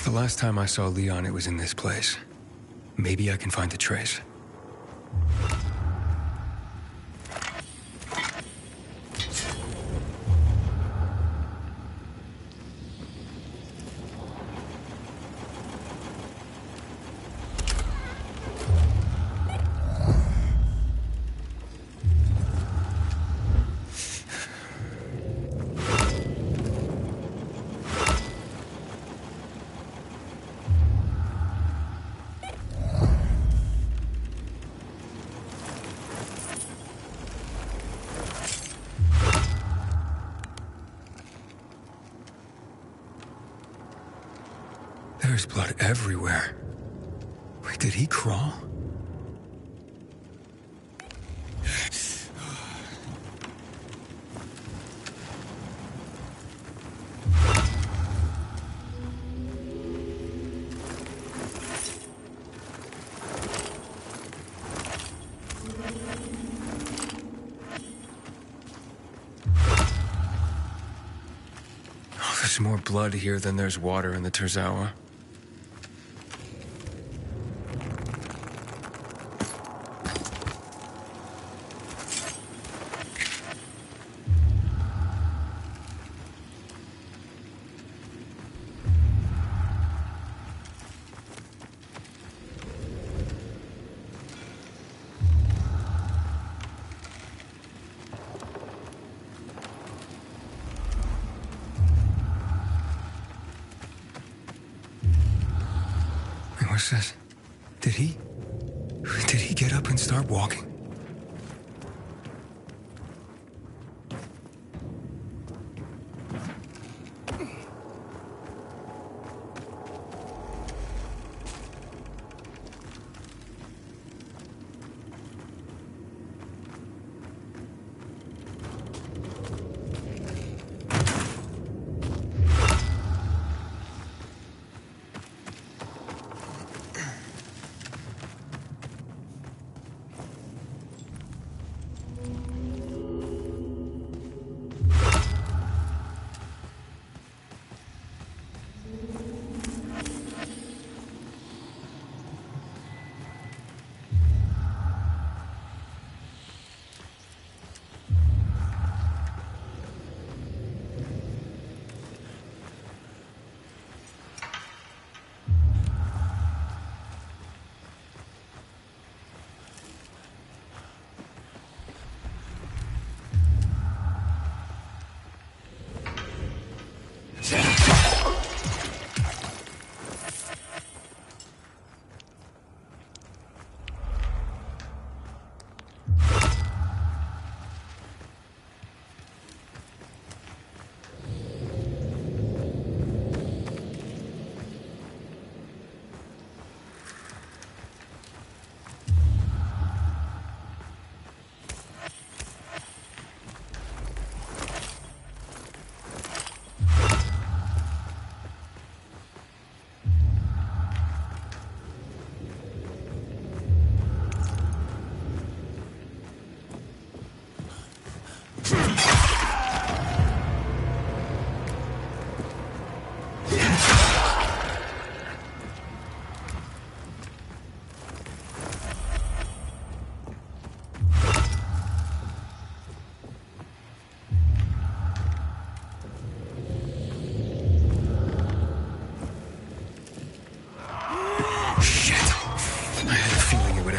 The last time I saw Leon, it was in this place. Maybe I can find a trace. There's blood everywhere. Wait, did he crawl? Oh, there's more blood here than there's water in the Terzawa. What's this? Did he get up and start walking?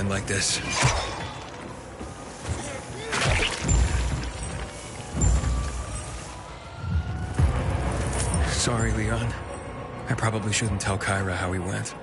Like this. Sorry, Leon. I probably shouldn't tell Kyra how he went.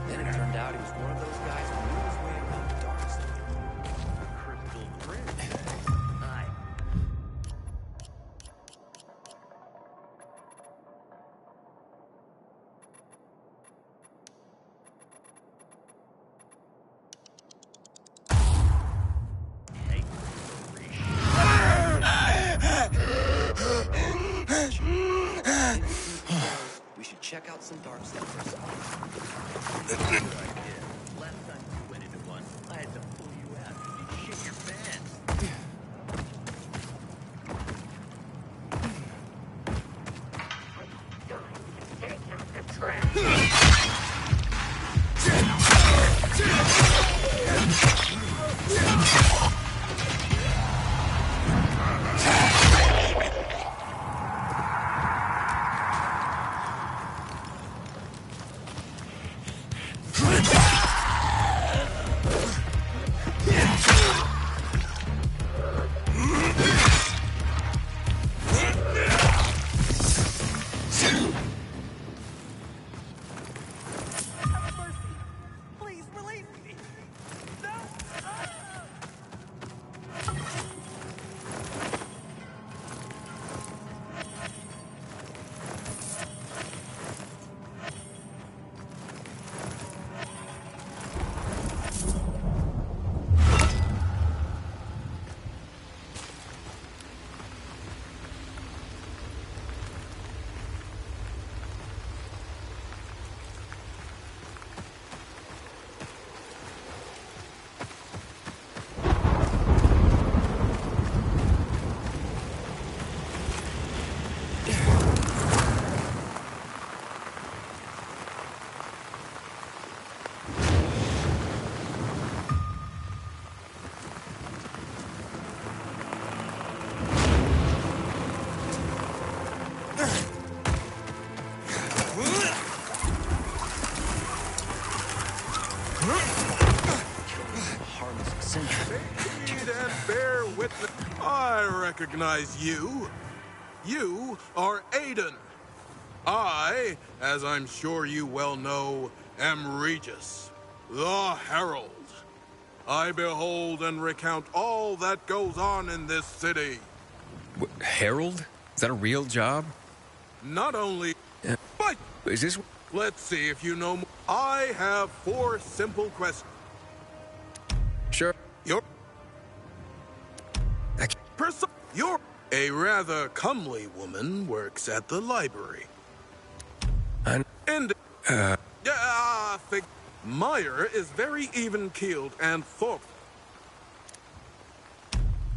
Then it turned out he was one of those guys who knew his way around the dark side. Crystal Bridge. Aye. We should check out some dark sectors. Good idea. Last time you went into one, I had to pull you out. You shit your pants. Please release me. No. Harmless eccentric. Read and bear witness. I recognize you. You are Aiden. I, as I'm sure you well know, am Regis, the Herald. I behold and recount all that goes on in this city. Herald? Is that a real job? Not only, but Is this... let's see if you know more. I have 4 simple questions. Sure. Your I... You're a rather comely woman works at the library. I... And Meyer is very even-keeled and thoughtful.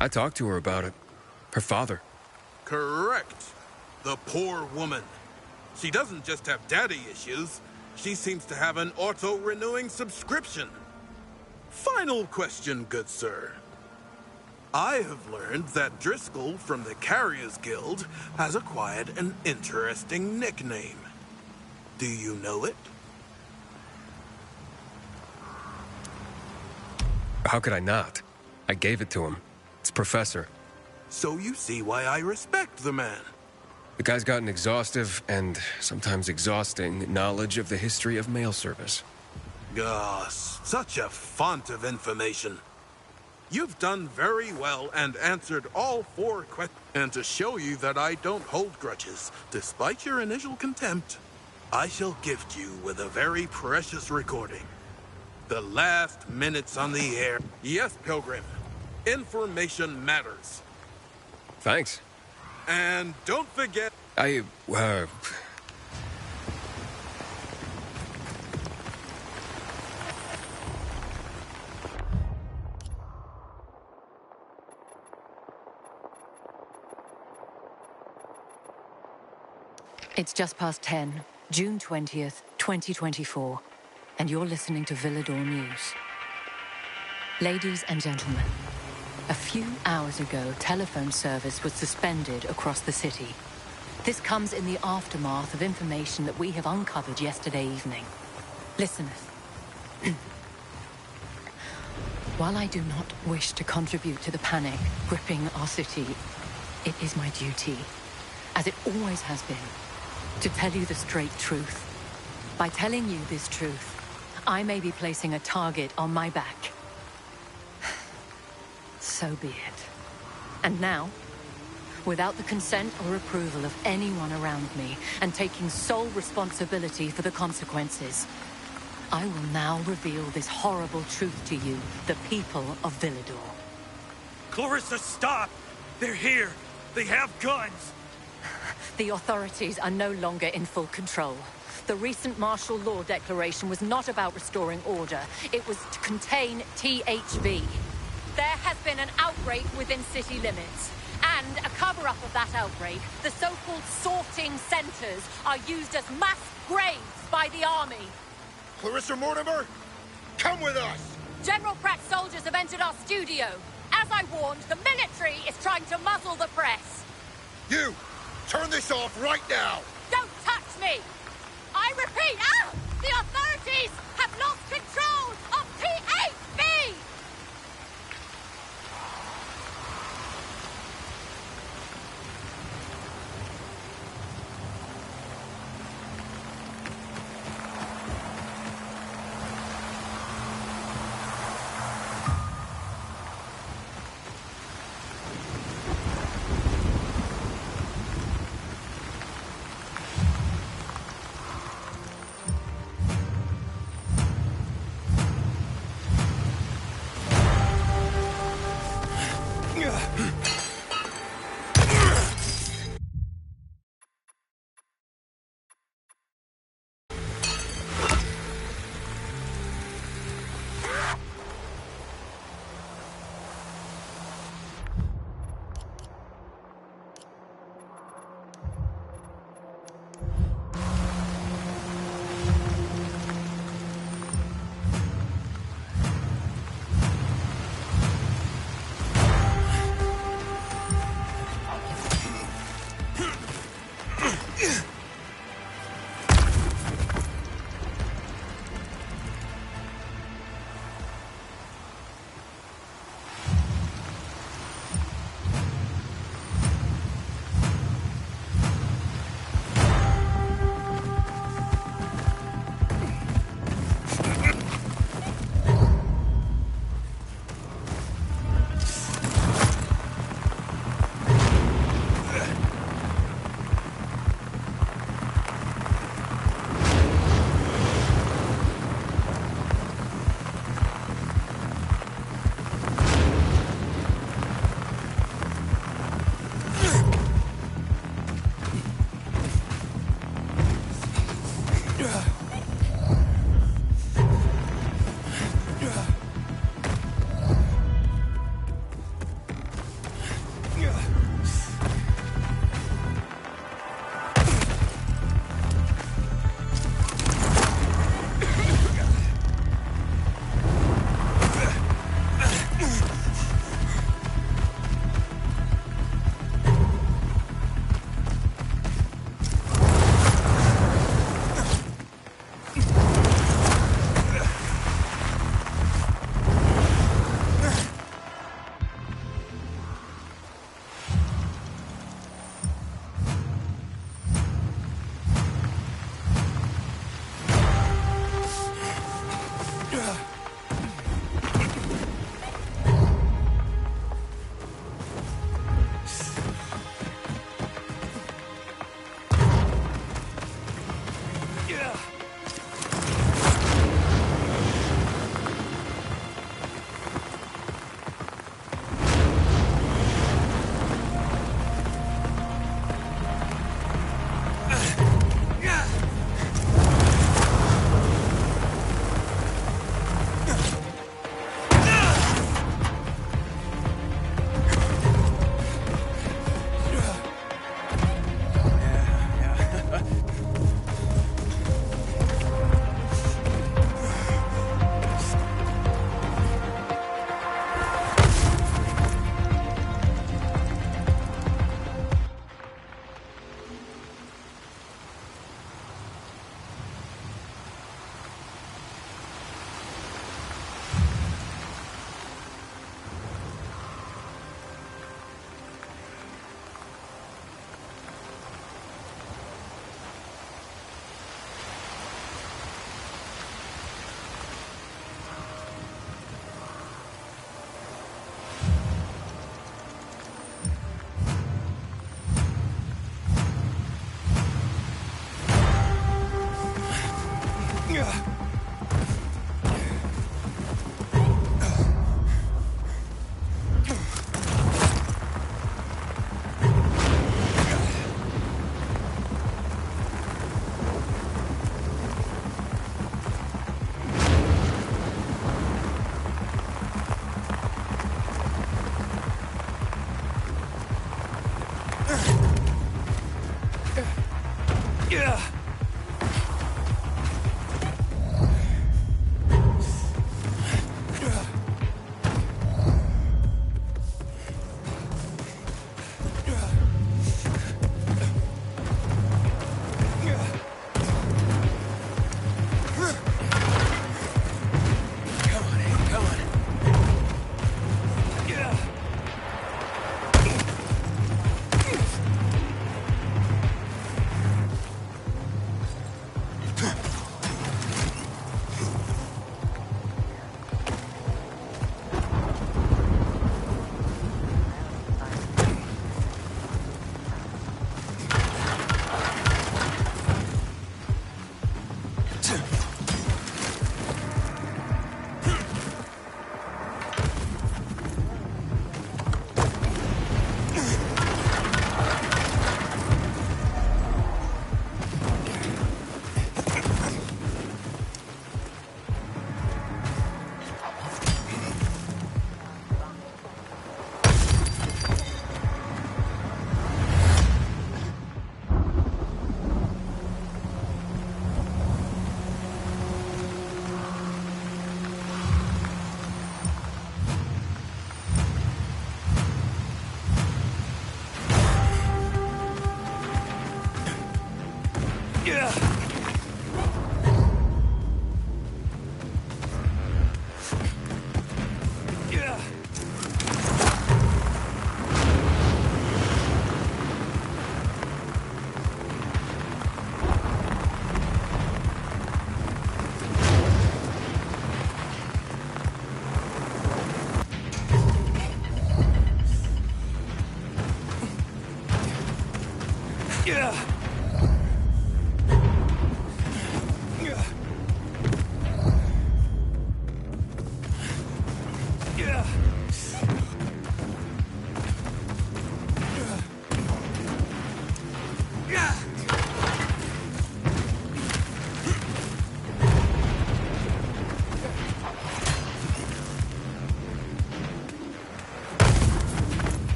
I talked to her about it. Her father. Correct. The poor woman. She doesn't just have daddy issues. She seems to have an auto-renewing subscription. Final question, good sir. I have learned that Driscoll from the Carriers Guild has acquired an interesting nickname. Do you know it? How could I not? I gave it to him. It's Professor. So you see why I respect the man. The guy's got an exhaustive and sometimes exhausting knowledge of the history of mail service. Such a font of information. You've done very well and answered all 4 questions. And to show you that I don't hold grudges, despite your initial contempt, I shall gift you with a very precious recording. The last minutes on the air. Yes, Pilgrim. Information matters. Thanks. And don't forget... It's just past 10, June 20th, 2024, and you're listening to Villador News. Ladies and gentlemen, a few hours ago, telephone service was suspended across the city. This comes in the aftermath of information that we have uncovered yesterday evening. Listeners, while I do not wish to contribute to the panic gripping our city, it is my duty, as it always has been, to tell you the straight truth. By telling you this truth, I may be placing a target on my back. So be it. And now, without the consent or approval of anyone around me, and taking sole responsibility for the consequences, I will now reveal this horrible truth to you, the people of Villedor. Clarissa, stop! They're here! They have guns! The authorities are no longer in full control. The recent martial law declaration was not about restoring order. It was to contain THV. There has been an outbreak within city limits. And a cover-up of that outbreak, the so-called sorting centers are used as mass graves by the army. Clarissa Mortimer, come with us! General Pratt's soldiers have entered our studio. As I warned, the military is trying to muzzle the press. You, turn this off right now! Don't touch me! I repeat, the authorities have lost control of THV!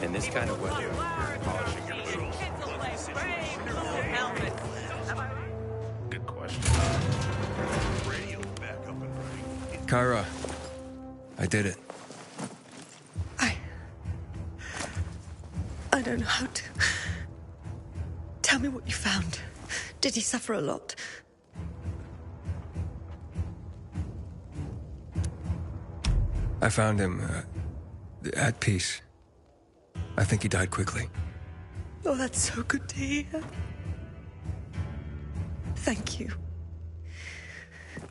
In this kind of weather, polishing your boots. Good question. Kyra, I did it. I don't know how to... Tell me what you found. Did he suffer a lot? I found him at peace. I think he died quickly. Oh, that's so good to hear. Thank you.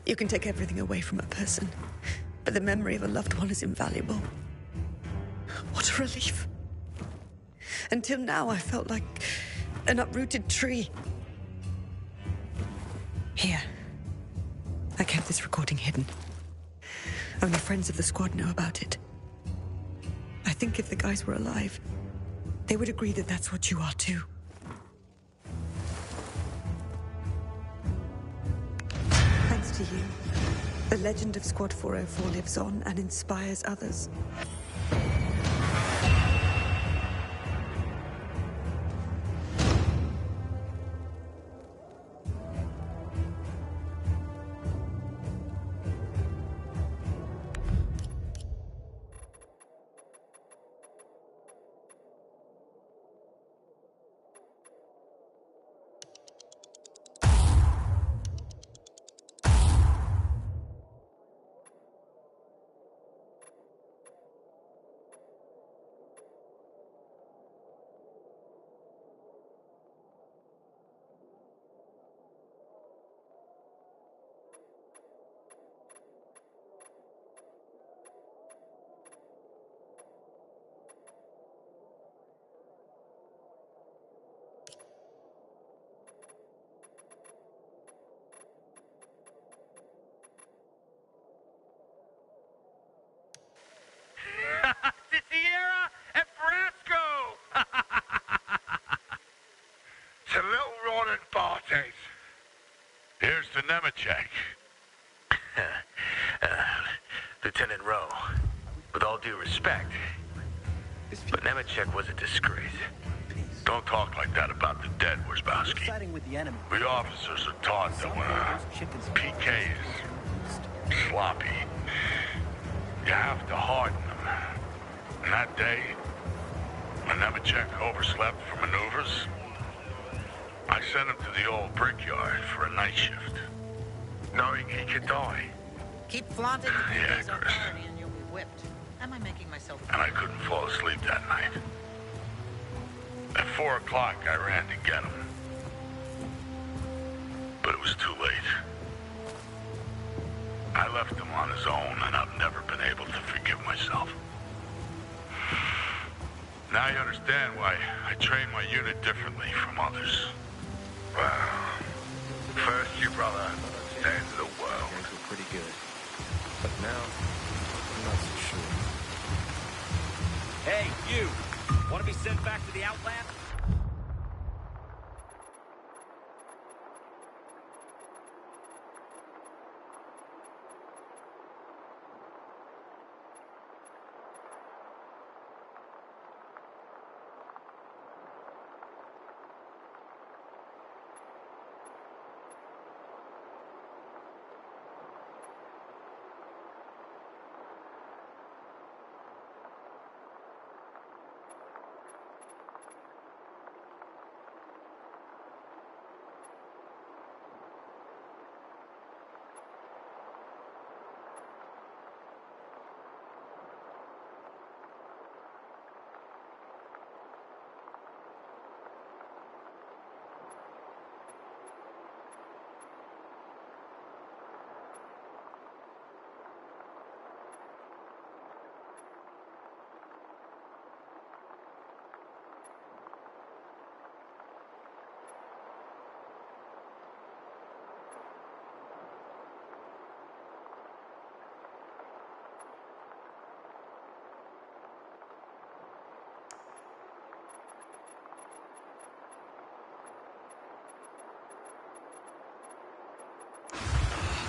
You can take everything away from a person, but the memory of a loved one is invaluable. What a relief. Until now, I felt like an uprooted tree. Here. I kept this recording hidden. Only friends of the squad know about it. I think if the guys were alive, they would agree that that's what you are too. Thanks to you, the legend of Squad 404 lives on and inspires others. The Sierra and Brasco! To Little Ron and Bartes. Here's the Nemechek. Lieutenant Rowe, with all due respect, but Nemechek was a disgrace. Don't talk like that about the dead, Wierzbowski. Siding with the enemy. We officers are taught that when a PK is sloppy, you have to harden them. And that day, when Nemechek overslept for maneuvers, I sent him to the old brickyard for a night shift, knowing he could die. Keep flaunting the Yeah, PK's Chris. authority and you'll be whipped. Am I making myself... And I couldn't fall asleep that night. At 4 o'clock, I ran to get him. But it was too late. I left him on his own, and I've never been able to forgive myself. Now you understand why I train my unit differently from others. Wow. First your brother, then the world. Things were pretty good. But now, I'm not so sure. Hey, you! Want to be sent back to the Outland?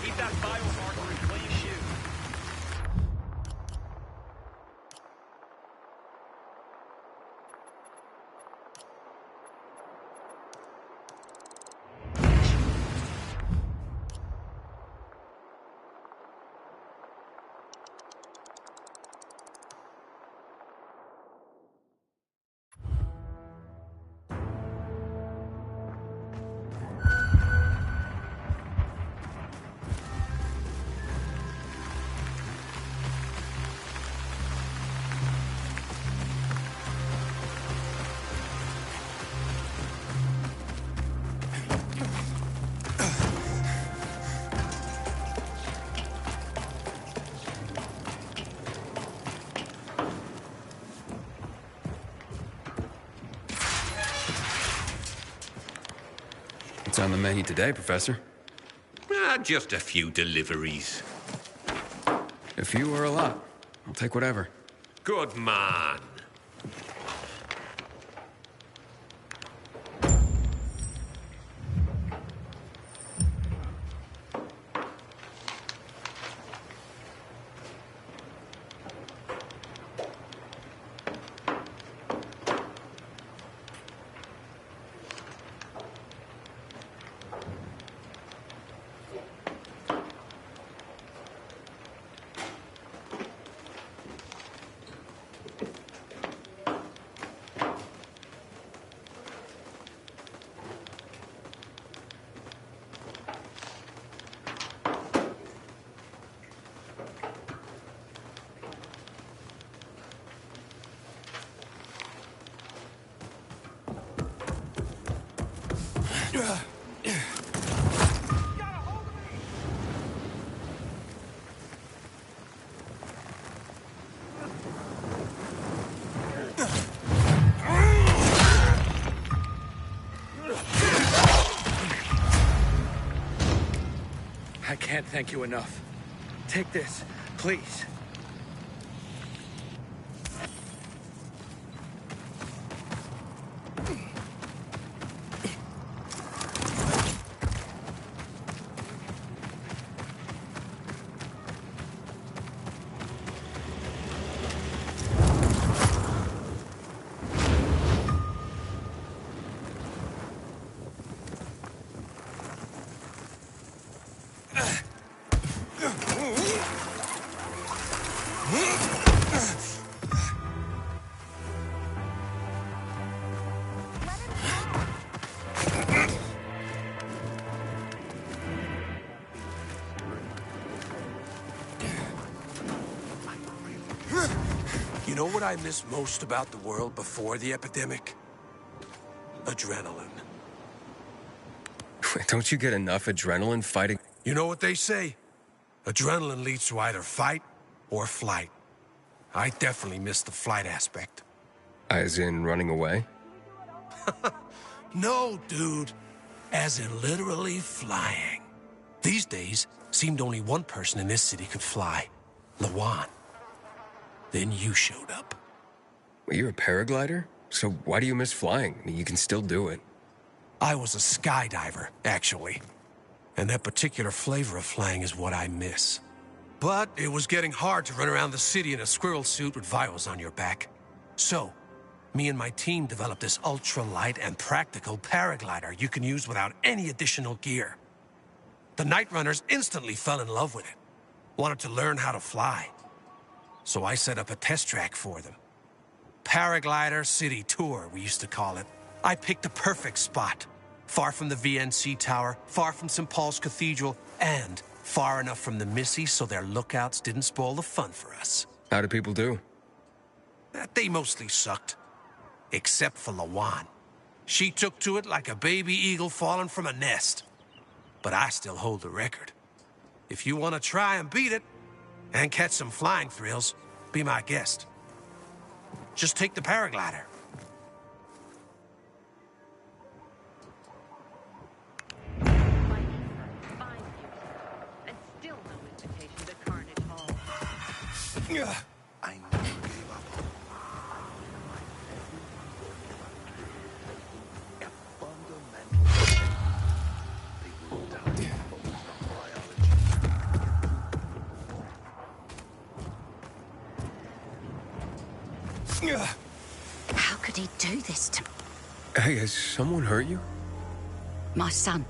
Keep that biomarker in clean shoe. What's on the menu today, Professor? Just a few deliveries. A few or a lot. I'll take whatever. Good man. I can't thank you enough. Take this, please. You know what I miss most about the world before the epidemic? Adrenaline. Don't you get enough adrenaline fighting? You know what they say? Adrenaline leads to either fight or flight. I definitely miss the flight aspect. As in running away? No, dude. As in literally flying. These days, seemed only one person in this city could fly. Lawan. Then you showed up. Well, you're a paraglider? So why do you miss flying? I mean, you can still do it. I was a skydiver, actually. And that particular flavor of flying is what I miss. But it was getting hard to run around the city in a squirrel suit with vials on your back. So, me and my team developed this ultra-light and practical paraglider you can use without any additional gear. The Night Runners instantly fell in love with it. Wanted to learn how to fly. So I set up a test track for them. Paraglider City Tour, we used to call it. I picked the perfect spot. Far from the VNC Tower, far from St. Paul's Cathedral, and far enough from the Missy so their lookouts didn't spoil the fun for us. How do people do? They mostly sucked. Except for Lawan. She took to it like a baby eagle falling from a nest. But I still hold the record. If you want to try and beat it, and catch some flying thrills, be my guest. Just take the paraglider. And still no invitation to Carnage Hall. I never gave up. A fundamental. They ruled out the How could he do this to me? Hey, has someone hurt you? My son.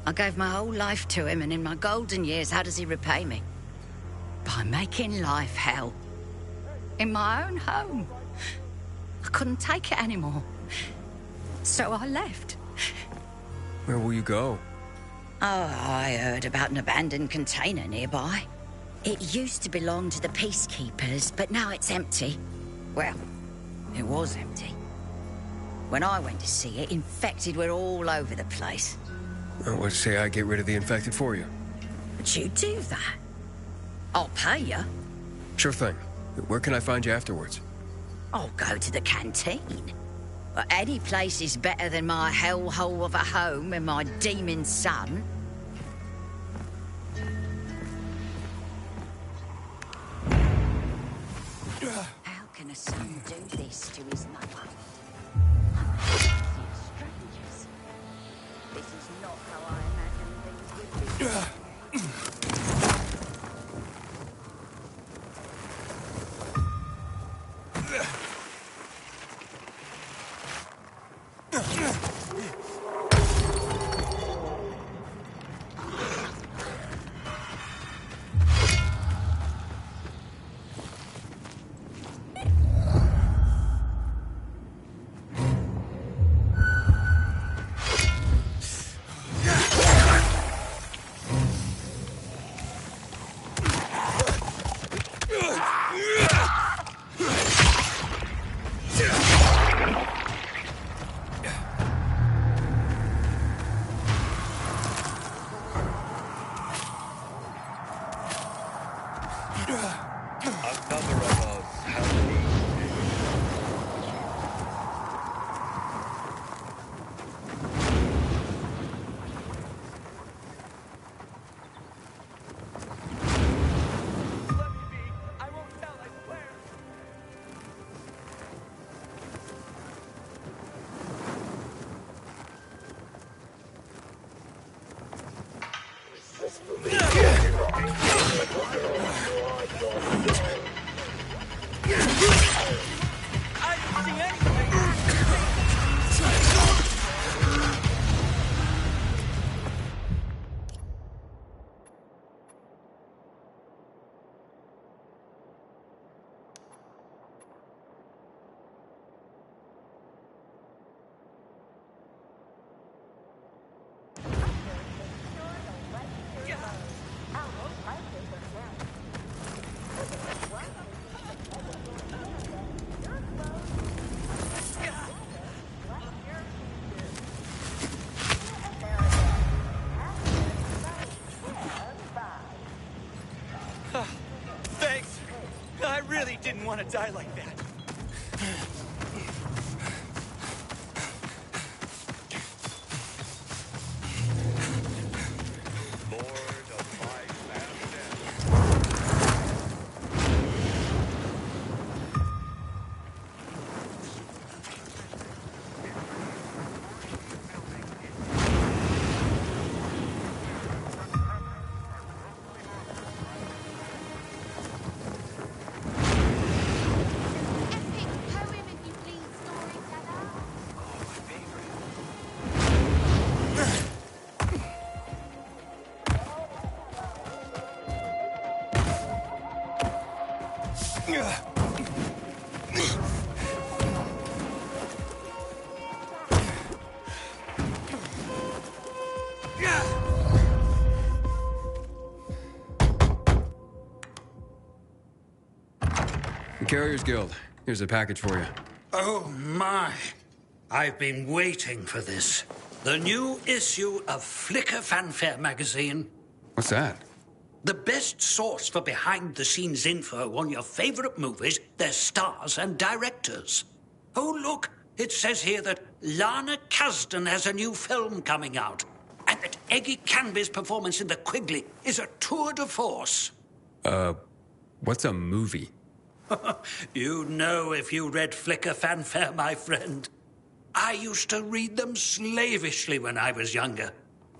I gave my whole life to him, and in my golden years, how does he repay me? By making life hell. In my own home. I couldn't take it anymore. So I left. Where will you go? Oh, I heard about an abandoned container nearby. It used to belong to the peacekeepers, but now it's empty. Well, it was empty. When I went to see it, infected were all over the place. Let's say I get rid of the infected for you. Would you do that? I'll pay you. Sure thing. Where can I find you afterwards? I'll go to the canteen. Any place is better than my hellhole of a home and my demon son. How can a son do this to his mother? Strangers. This is not how I imagined things would be. Thanks. I really didn't want to die like that. The Carriers Guild. Here's a package for you. Oh, my. I've been waiting for this. The new issue of Flicker Fanfare magazine. What's that? The best source for behind-the-scenes info on your favorite movies, their stars and directors. Oh, look, it says here that Lana Kasdan has a new film coming out, and that Eggy Canby's performance in The Quigley is a tour de force. What's a movie? You'd know if you read Flicker Fanfare, my friend. I used to read them slavishly when I was younger.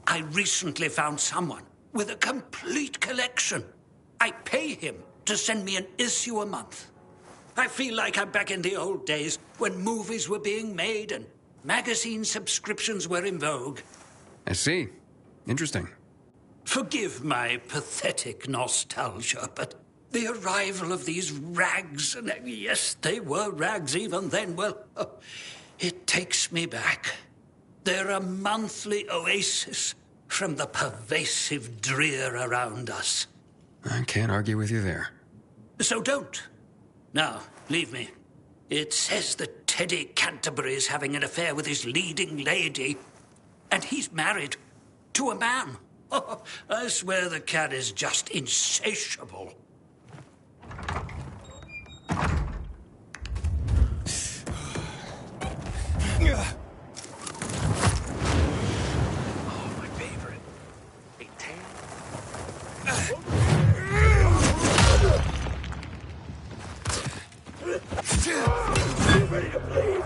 I recently found someone with a complete collection. I pay him to send me an issue a month. I feel like I'm back in the old days when movies were being made and magazine subscriptions were in vogue. I see. Interesting. Forgive my pathetic nostalgia, but the arrival of these rags, and yes, they were rags even then, well, it takes me back. They're a monthly oasis from the pervasive drear around us. I can't argue with you there. So don't. Now, leave me. It says that Teddy Canterbury is having an affair with his leading lady, and he's married to a man. Oh, I swear the cat is just insatiable. Oh, my favorite. A tan. Ready to bleed.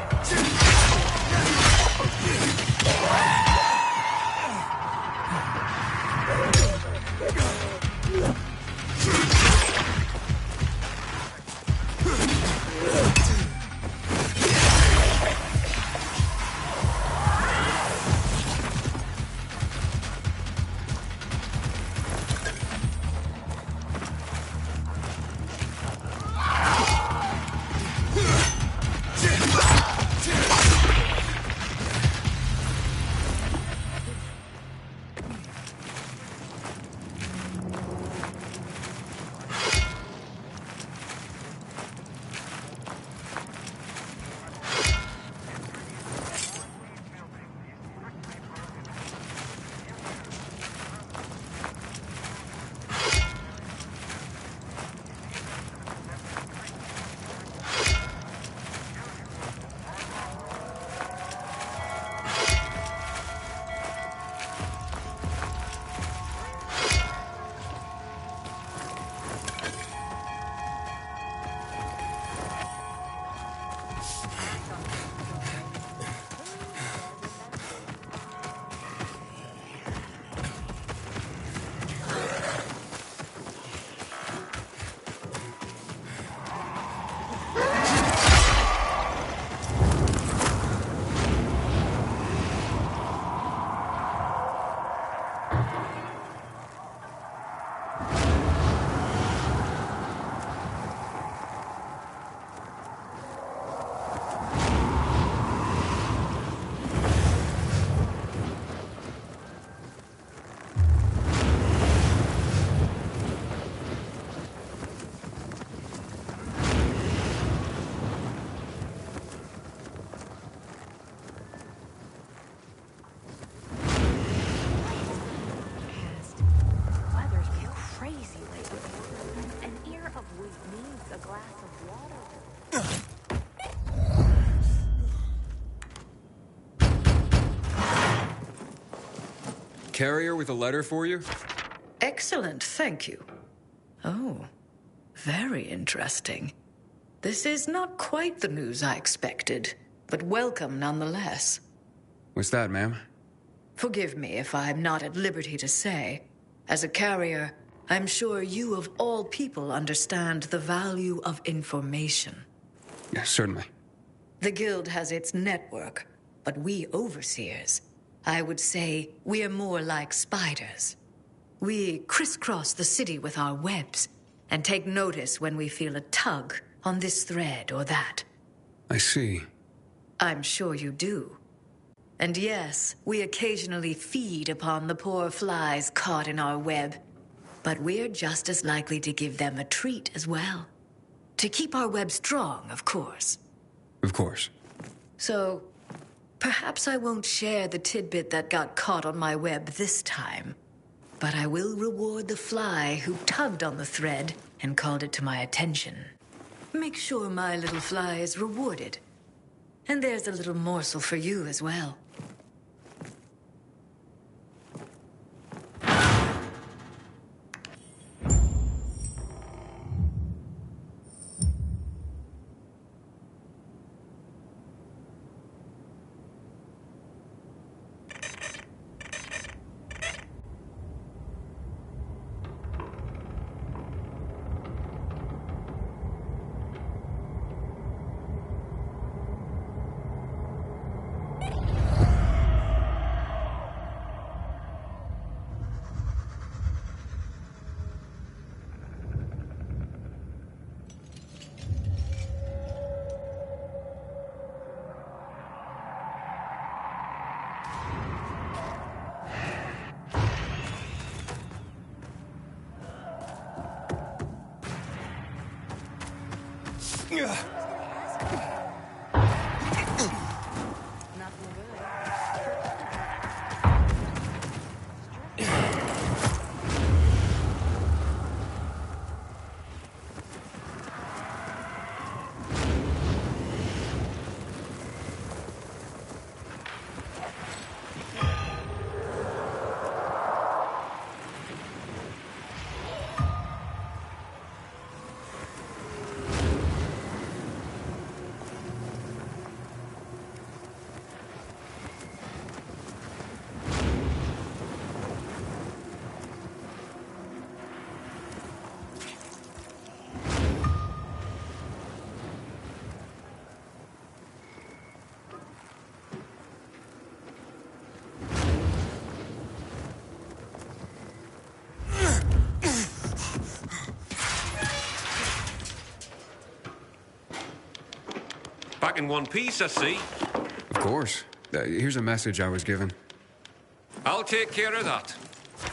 Carrier with a letter for you? Excellent, thank you. Oh, very interesting. This is not quite the news I expected, but welcome nonetheless. What's that, ma'am? Forgive me if I'm not at liberty to say. As a carrier, I'm sure you of all people understand the value of information. Yes, certainly. The Guild has its network, but we overseers, I would say we are more like spiders. We crisscross the city with our webs and take notice when we feel a tug on this thread or that. I see. I'm sure you do. And yes, we occasionally feed upon the poor flies caught in our web, but we're just as likely to give them a treat as well. To keep our web strong, of course. Of course. So, perhaps I won't share the tidbit that got caught on my web this time, but I will reward the fly who tugged on the thread and called it to my attention. Make sure my little fly is rewarded. And there's a little morsel for you as well. Back in one piece, I see. Of course. Here's a message I was given. I'll take care of that.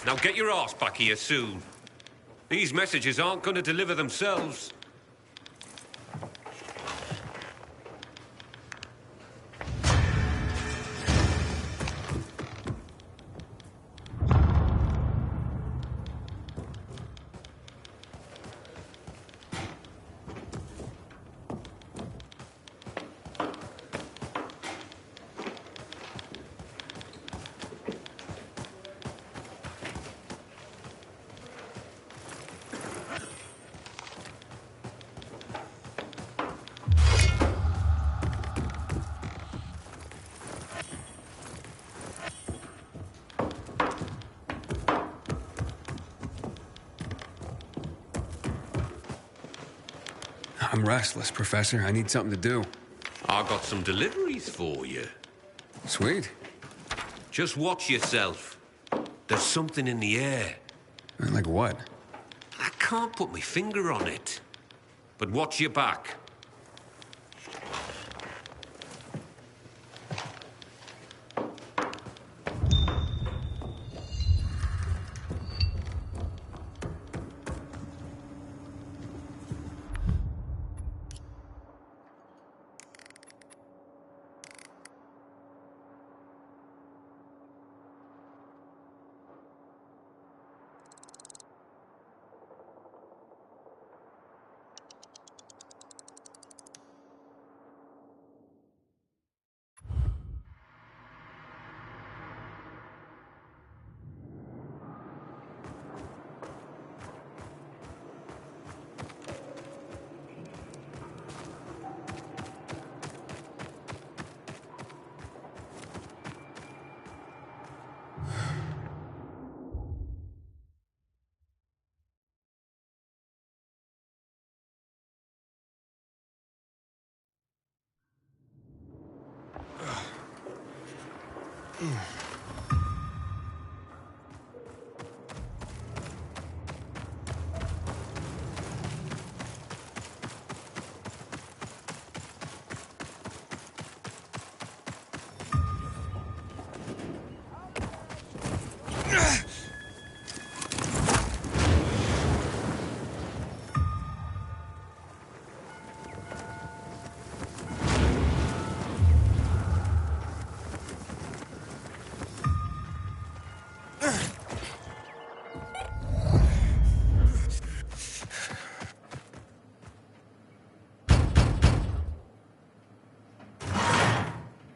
Now get your arse back here soon. These messages aren't going to deliver themselves. I'm restless, Professor. I need something to do. I got some deliveries for you. Sweet. Just watch yourself. There's something in the air. Like what? I can't put my finger on it. But watch your back.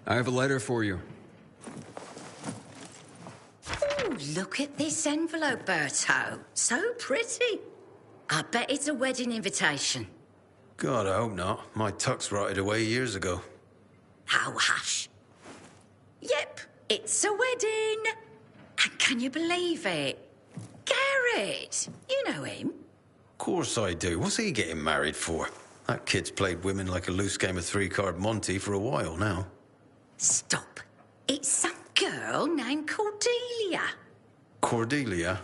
I have a letter for you. Oh, look at this envelope, Berto. So pretty. I bet it's a wedding invitation. God, I hope not. My tux rotted away years ago. Oh, hush. Yep, it's a wedding. And can you believe it? Garrett, you know him. Of course I do. What's he getting married for? That kid's played women like a loose game of three-card Monty for a while now. Stop. It's some girl named Cordelia. Cordelia?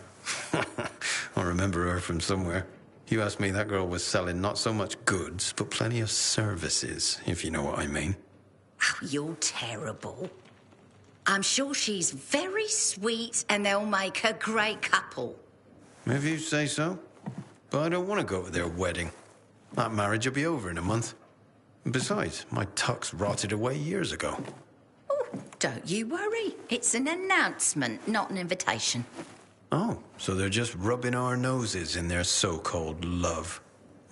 I remember her from somewhere. You asked me, that girl was selling not so much goods, but plenty of services, if you know what I mean. Oh, you're terrible. I'm sure she's very sweet and they'll make a great couple. If you say so. But I don't want to go to their wedding. That marriage will be over in a month. Besides, my tux rotted away years ago. Oh, don't you worry. It's an announcement, not an invitation. Oh, so they're just rubbing our noses in their so-called love.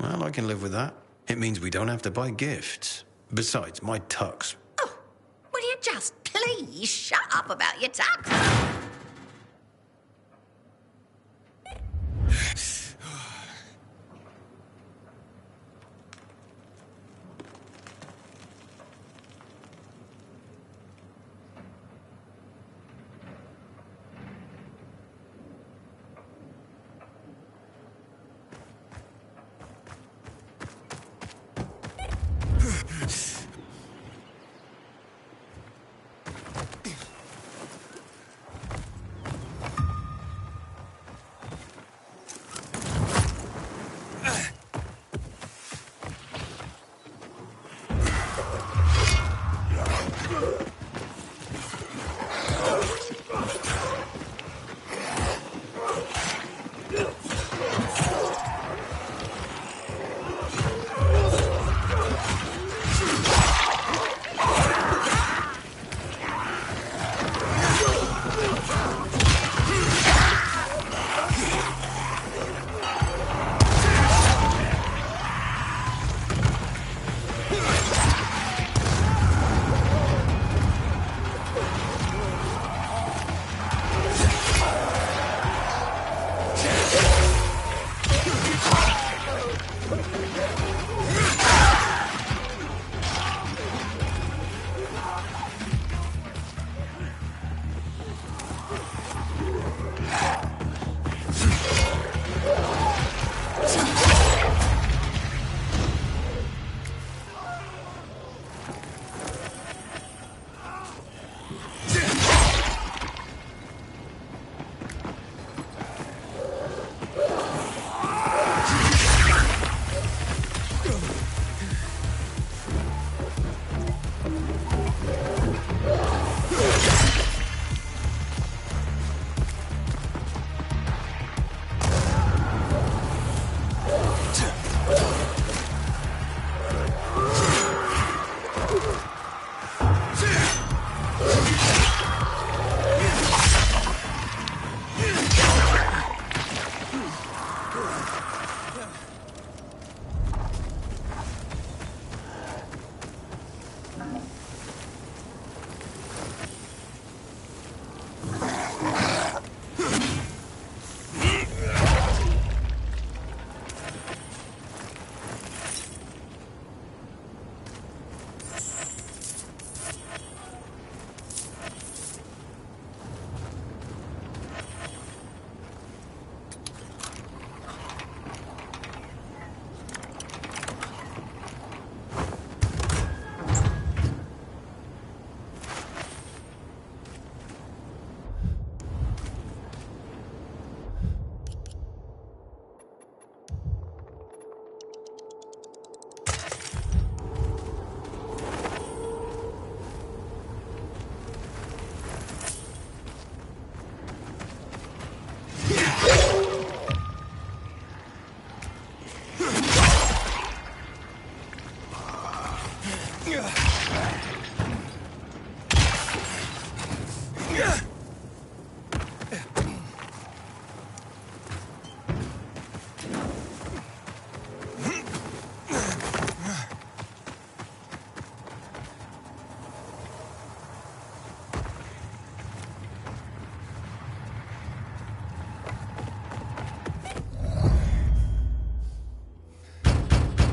Well, I can live with that. It means we don't have to buy gifts. Besides, my tux. Oh, will you just please shut up about your tux?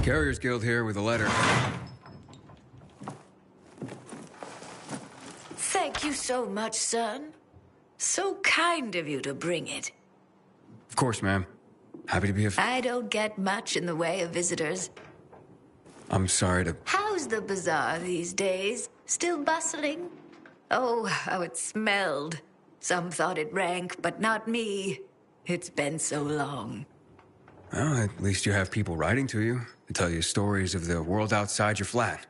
Carriers Guild here with a letter. Thank you so much, son. So kind of you to bring it. Of course, ma'am. Happy to be of... I don't get much in the way of visitors. I'm sorry to... How's the bazaar these days? Still bustling? Oh, how it smelled. Some thought it rank, but not me. It's been so long. Well, at least you have people writing to you to tell you stories of the world outside your flat.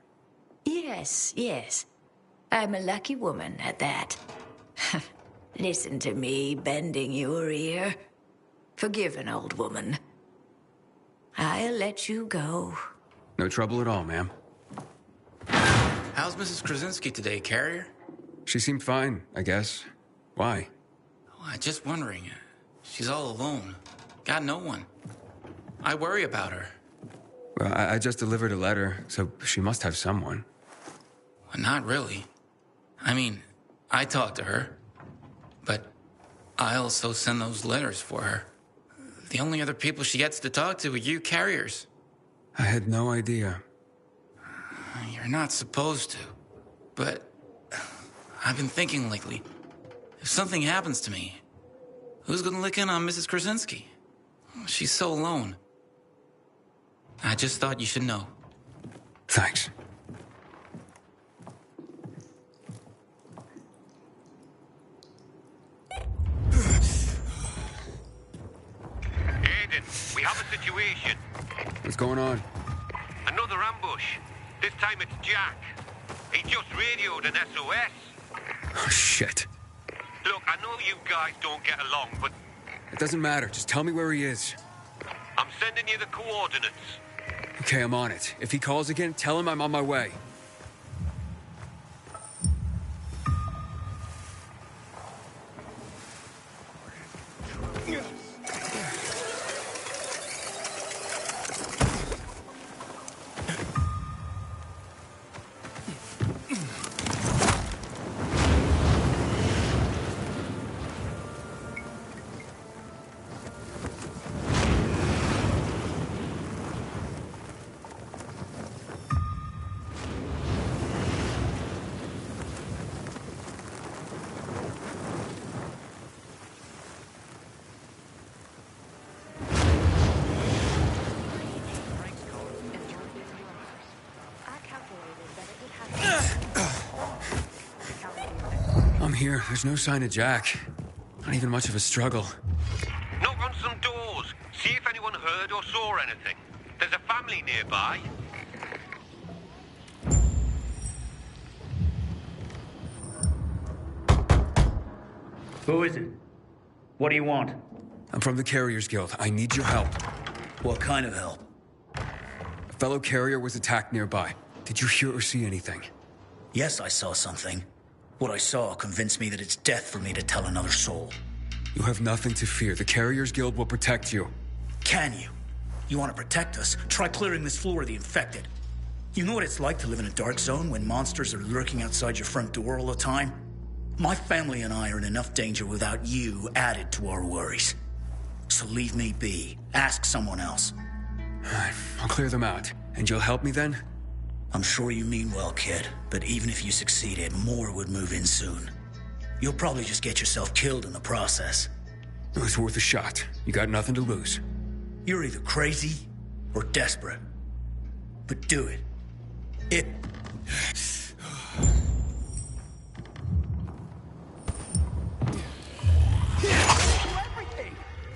Yes, yes. I'm a lucky woman at that. Listen to me bending your ear. Forgive an old woman. I'll let you go. No trouble at all, ma'am. How's Mrs. Krasinski today, Carrier? She seemed fine, I guess. Why? Oh, I'm just wondering. She's all alone. Got no one. I worry about her. Well, I just delivered a letter, so she must have someone. Well, not really. I mean, I talk to her, but I also send those letters for her. The only other people she gets to talk to are you carriers. I had no idea. You're not supposed to, but I've been thinking lately, if something happens to me, who's gonna look in on Mrs. Krasinski? She's so alone. I just thought you should know. Thanks. Aiden, we have a situation. What's going on? Another ambush. This time it's Jack. He just radioed an SOS. Oh, shit. Look, I know you guys don't get along, but... It doesn't matter. Just tell me where he is. I'm sending you the coordinates. Okay, I'm on it. If he calls again, tell him I'm on my way. I'm here. There's no sign of Jack. Not even much of a struggle. Knock on some doors. See if anyone heard or saw anything. There's a family nearby. Who is it? What do you want? I'm from the Carriers Guild. I need your help. What kind of help? A fellow carrier was attacked nearby. Did you hear or see anything? Yes, I saw something. What I saw convinced me that it's death for me to tell another soul. You have nothing to fear. The Carriers Guild will protect you. Can you? You want to protect us? Try clearing this floor of the infected. You know what it's like to live in a dark zone when monsters are lurking outside your front door all the time? My family and I are in enough danger without you added to our worries. So leave me be. Ask someone else. I'll clear them out. And you'll help me then? I'm sure you mean well, kid. But even if you succeeded, more would move in soon. You'll probably just get yourself killed in the process. It was worth a shot. You got nothing to lose. You're either crazy or desperate. But do it. Everything!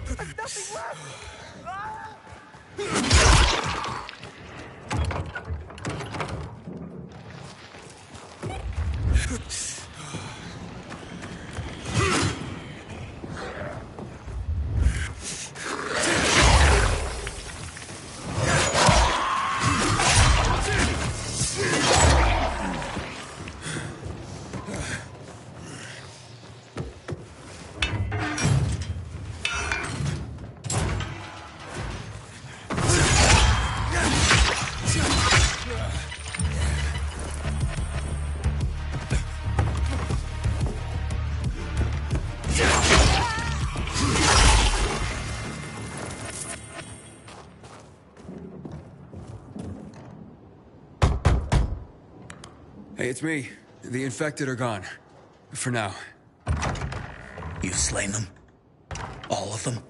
There's nothing left! Hey, it's me. The infected are gone. For now. You've slain them? All of them?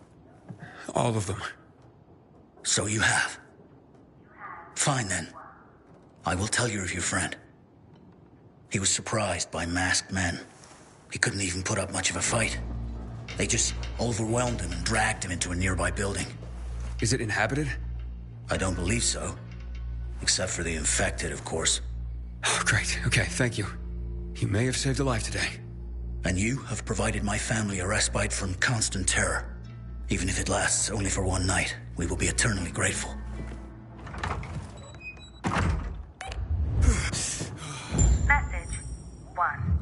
All of them. So you have. Fine then. I will tell you of your friend. He was surprised by masked men. He couldn't even put up much of a fight. They just overwhelmed him and dragged him into a nearby building. Is it inhabited? I don't believe so. Except for the infected, of course. Oh, great. Okay, thank you. You may have saved a life today. And you have provided my family a respite from constant terror. Even if it lasts only for one night, we will be eternally grateful. Message 1.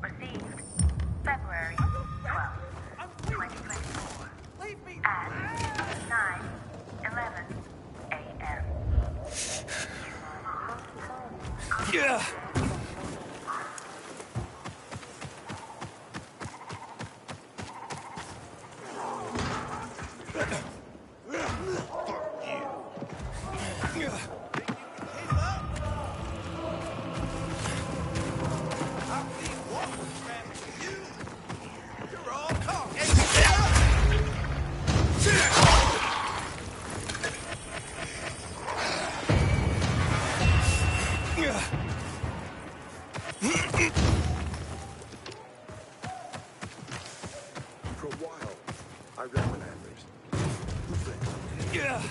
Received February 12th, 2024 at 9:11 a.m. Yeah. For a while, I read Commanders. Yeah.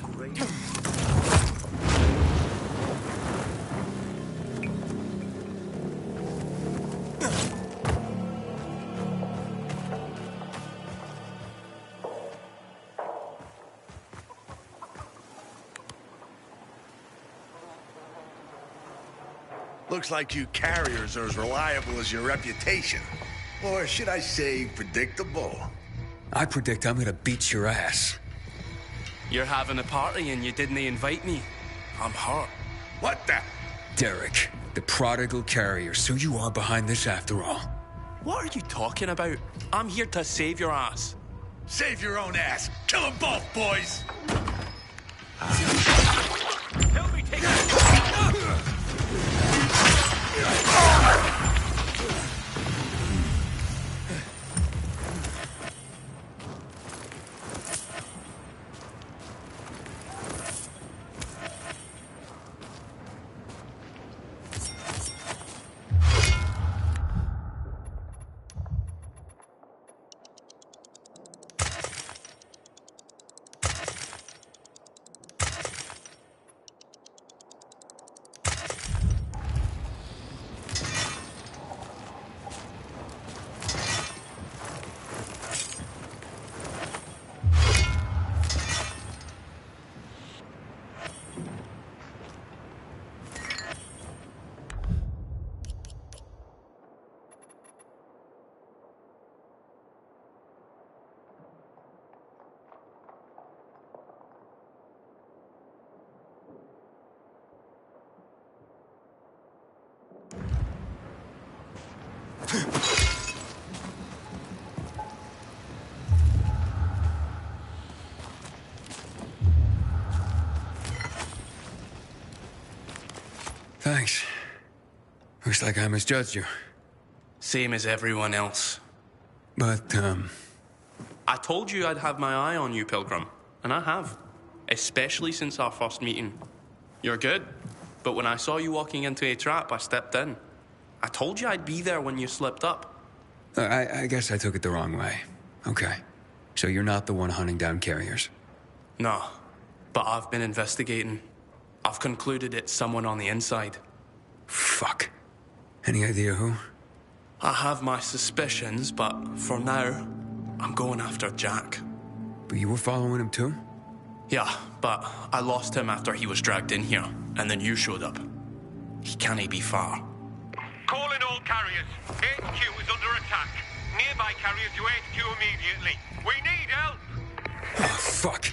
Looks like you carriers are as reliable as your reputation. Or should I say, predictable? I predict I'm gonna beat your ass. You're having a party and you didn't invite me. I'm hurt. What the? Derek, the prodigal carrier, so you are behind this after all. What are you talking about? I'm here to save your ass. Save your own ass. Kill them both, boys. Help me take it. Thanks. Looks like I misjudged you. Same as everyone else. But, I told you I'd have my eye on you, Pilgrim. And I have. Especially since our first meeting. You're good. But when I saw you walking into a trap, I stepped in. I told you I'd be there when you slipped up. I guess I took it the wrong way. Okay. So you're not the one hunting down carriers? No. But I've been investigating. I've concluded it's someone on the inside. Fuck. Any idea who? I have my suspicions, but for now, I'm going after Jack. But you were following him too? Yeah, but I lost him after he was dragged in here, and then you showed up. He can't be far. Calling all carriers. HQ is under attack. Nearby carriers to HQ immediately. We need help! Oh, fuck.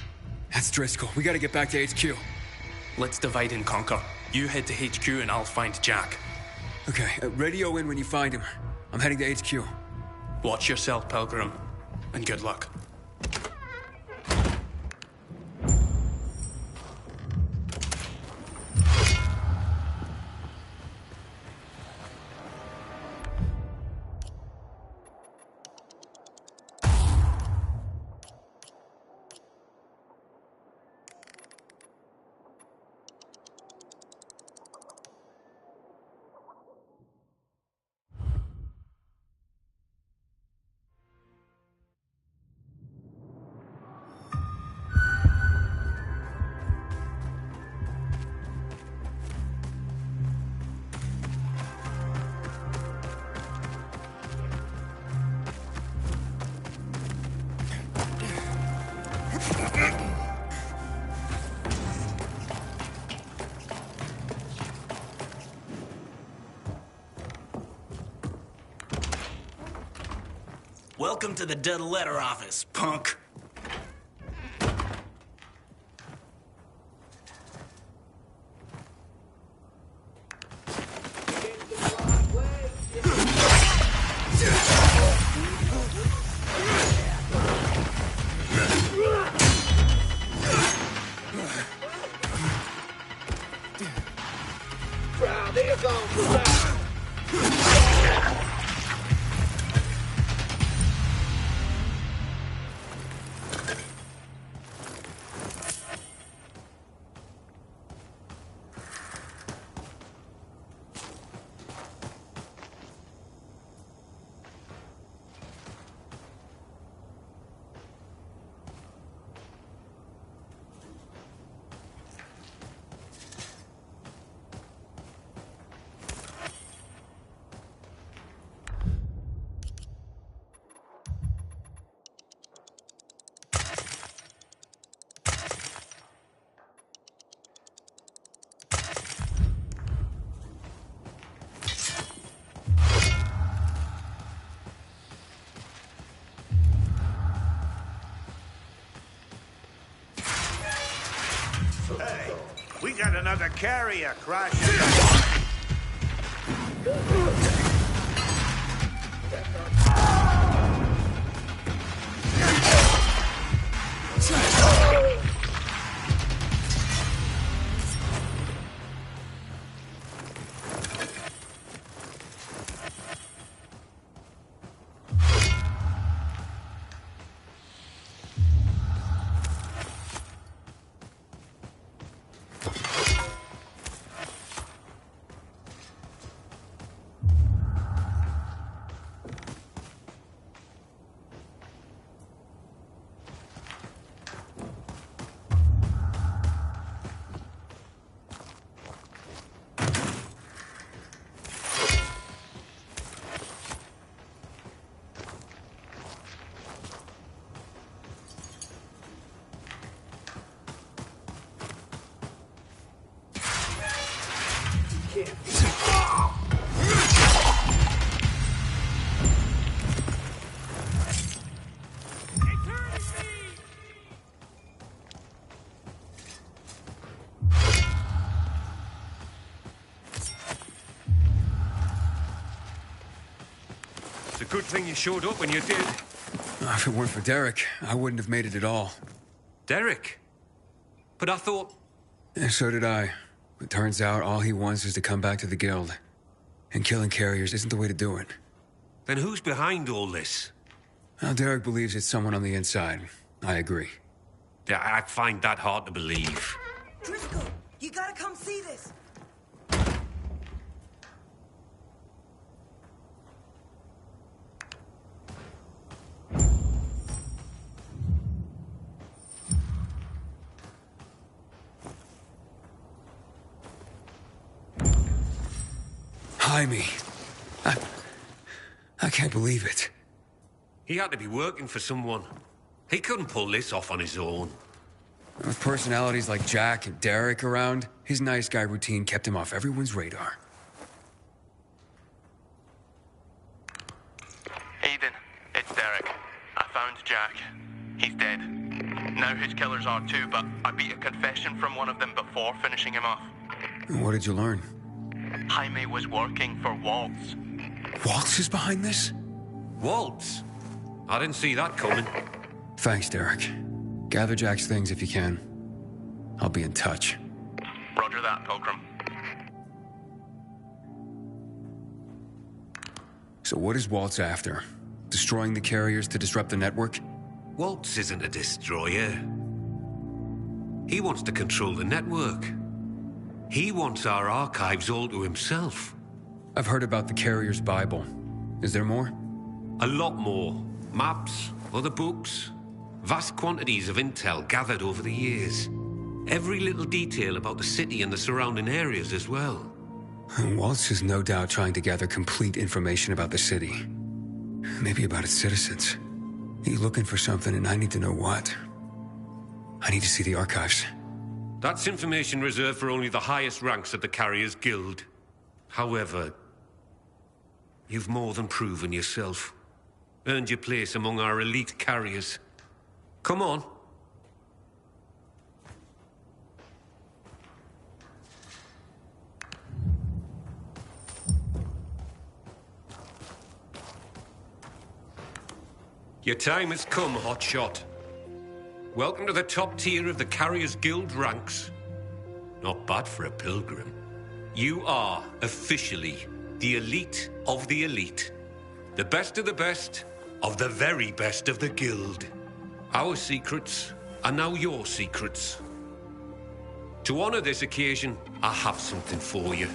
That's Driscoll. We gotta get back to HQ. Let's divide and conquer. You head to HQ and I'll find Jack. Okay, radio in when you find him. I'm heading to HQ. Watch yourself, Pilgrim, and good luck. Welcome to the dead letter office, punk. Hey, we got another carrier crashing. It's a good thing you showed up when you did. If it weren't for Derek, I wouldn't have made it at all. Derek? But I thought... And so did I. It turns out all he wants is to come back to the guild. And killing carriers isn't the way to do it. Then who's behind all this? Well, Derek believes it's someone on the inside. I agree. Yeah, I find that hard to believe. Driscoll, you gotta come see this. Jaime. I can't believe it. He had to be working for someone. He couldn't pull this off on his own. With personalities like Jack and Derek around, his nice guy routine kept him off everyone's radar. Aiden, it's Derek. I found Jack. He's dead. Now his killers are too, but I beat a confession from one of them before finishing him off. What did you learn? Jaime was working for Waltz. Waltz is behind this? Waltz? I didn't see that coming. Thanks, Derek. Gather Jack's things if you can. I'll be in touch. Roger that, Pilgrim. So what is Waltz after? Destroying the carriers to disrupt the network? Waltz isn't a destroyer. He wants to control the network. He wants our archives all to himself. I've heard about the Carrier's Bible. Is there more? A lot more. Maps, other books, vast quantities of intel gathered over the years. Every little detail about the city and the surrounding areas as well. Waltz is no doubt trying to gather complete information about the city. Maybe about its citizens. He's looking for something and I need to know what. I need to see the archives. That's information reserved for only the highest ranks of the Carriers Guild. However, you've more than proven yourself. Earned your place among our elite carriers. Come on. Your time has come, Hotshot. Welcome to the top tier of the Carriers Guild ranks. Not bad for a pilgrim. You are officially the elite of the elite. The best of the best of the very best of the guild. Our secrets are now your secrets. To honor this occasion, I have something for you.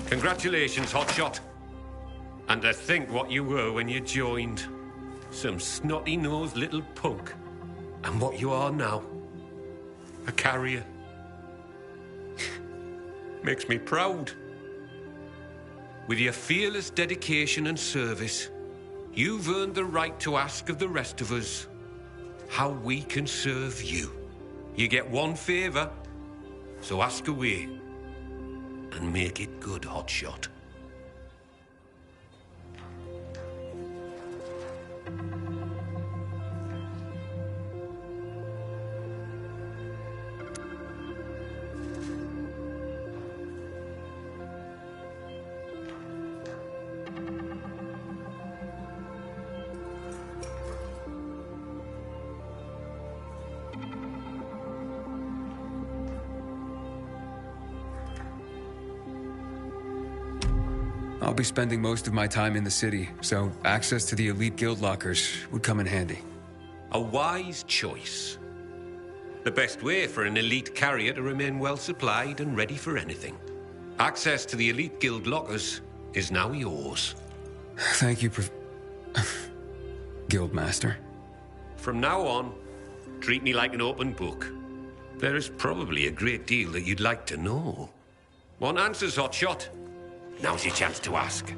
Congratulations, Hotshot. And to think what you were when you joined. Some snotty-nosed little punk. And what you are now. A carrier. Makes me proud. With your fearless dedication and service, you've earned the right to ask of the rest of us how we can serve you. You get one favor, so ask away. And make it good, Hotshot. I'll be spending most of my time in the city, so access to the elite guild lockers would come in handy. A wise choice. The best way for an elite carrier to remain well supplied and ready for anything. Access to the elite guild lockers is now yours. Thank you, Guildmaster. From now on, treat me like an open book. There is probably a great deal that you'd like to know. Want answers, Hotshot? Now's your chance to ask.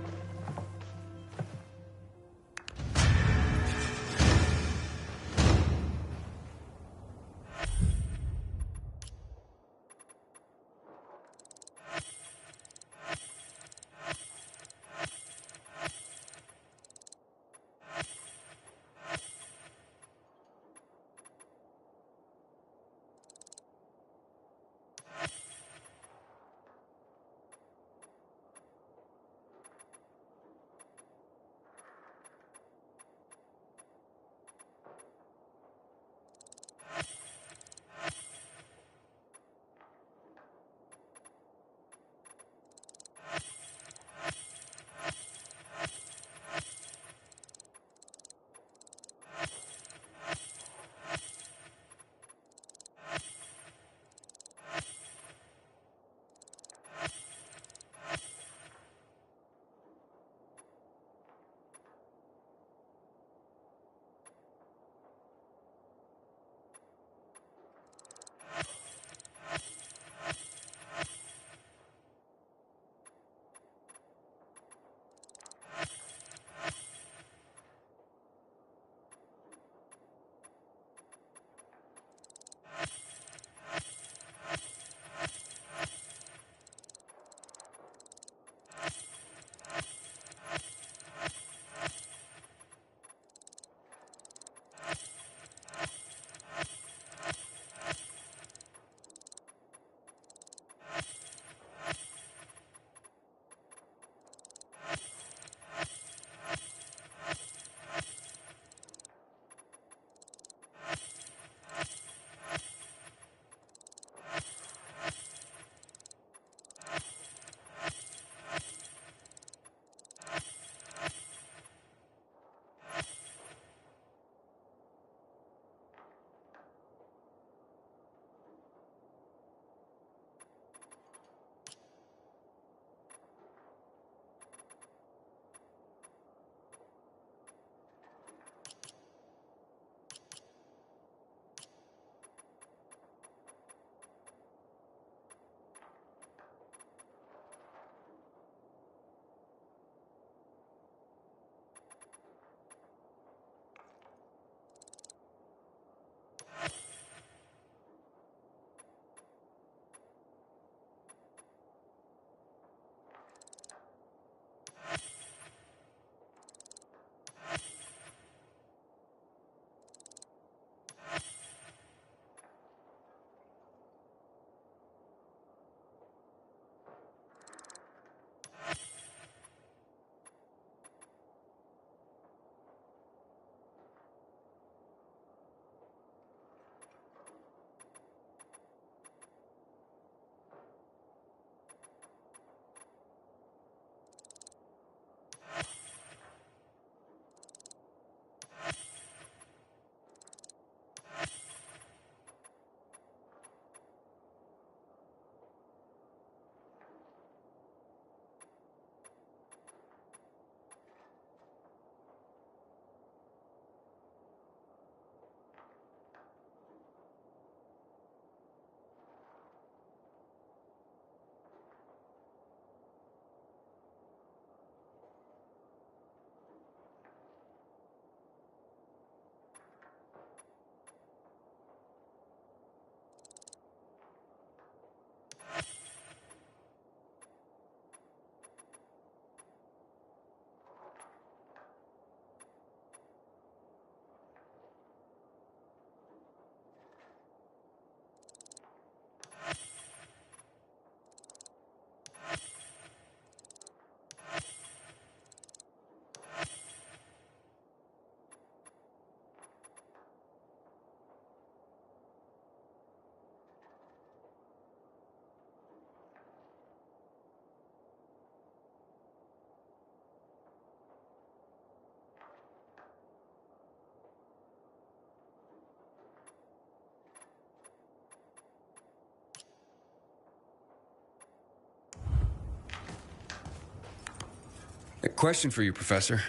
A question for you, Professor.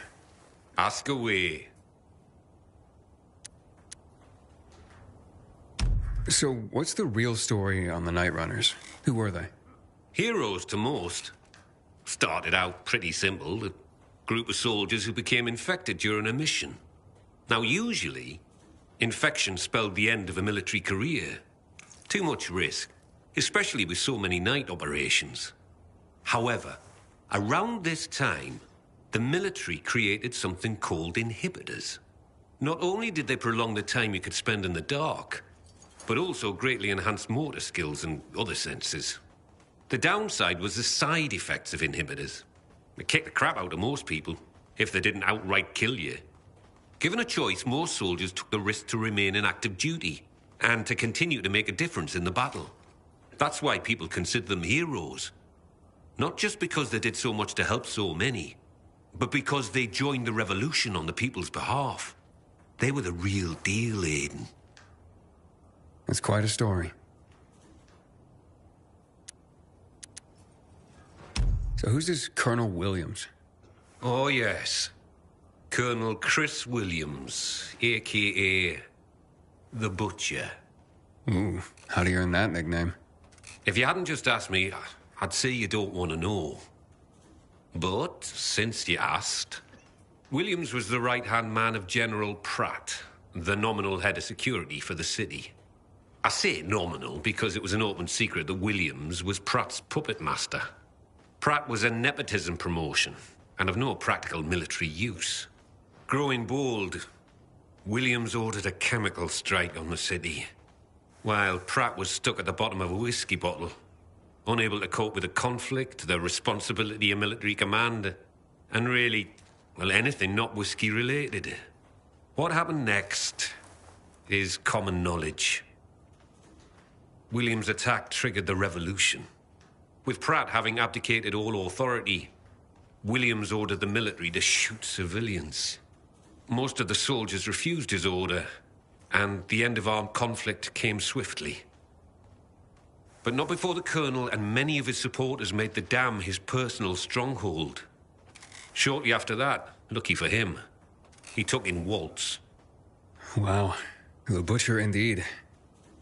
Ask away. So, what's the real story on the Night Runners? Who were they? Heroes to most. Started out pretty simple. A group of soldiers who became infected during a mission. Now, usually, infection spelled the end of a military career. Too much risk, especially with so many night operations. However, around this time, the military created something called inhibitors. Not only did they prolong the time you could spend in the dark, but also greatly enhanced motor skills and other senses. The downside was the side effects of inhibitors. They kicked the crap out of most people, if they didn't outright kill you. Given a choice, most soldiers took the risk to remain in active duty and to continue to make a difference in the battle. That's why people consider them heroes. Not just because they did so much to help so many, but because they joined the revolution on the people's behalf. They were the real deal, Aiden. That's quite a story. So who's this Colonel Williams? Oh, yes. Colonel Chris Williams, a.k.a. The Butcher. Ooh, how do you earn that nickname? If you hadn't just asked me, I'd say you don't want to know. But, since you asked, Williams was the right-hand man of General Pratt, the nominal head of security for the city. I say nominal because it was an open secret that Williams was Pratt's puppet master. Pratt was a nepotism promotion, and of no practical military use. Growing bold, Williams ordered a chemical strike on the city, while Pratt was stuck at the bottom of a whiskey bottle, unable to cope with the conflict, the responsibility of military command, and really, well, anything not whiskey-related. What happened next is common knowledge. Williams' attack triggered the revolution. With Pratt having abdicated all authority, Williams ordered the military to shoot civilians. Most of the soldiers refused his order, and the end of armed conflict came swiftly. But not before the colonel and many of his supporters made the dam his personal stronghold. Shortly after that, lucky for him, he took in Waltz. Wow, the Butcher indeed.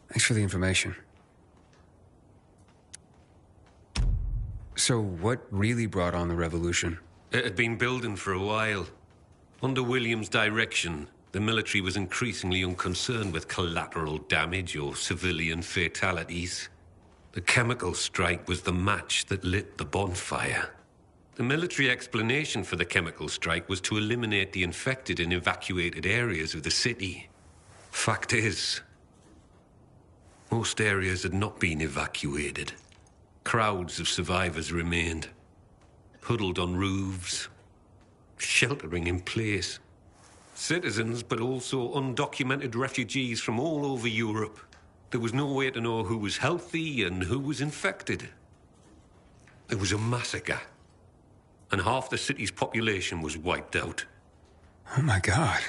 Thanks for the information. So what really brought on the revolution? It had been building for a while. Under Williams' direction, the military was increasingly unconcerned with collateral damage or civilian fatalities. The chemical strike was the match that lit the bonfire. The military explanation for the chemical strike was to eliminate the infected in evacuated areas of the city. Fact is, most areas had not been evacuated. Crowds of survivors remained, huddled on roofs, sheltering in place. Citizens, but also undocumented refugees from all over Europe. There was no way to know who was healthy and who was infected. It was a massacre, and half the city's population was wiped out. Oh my God.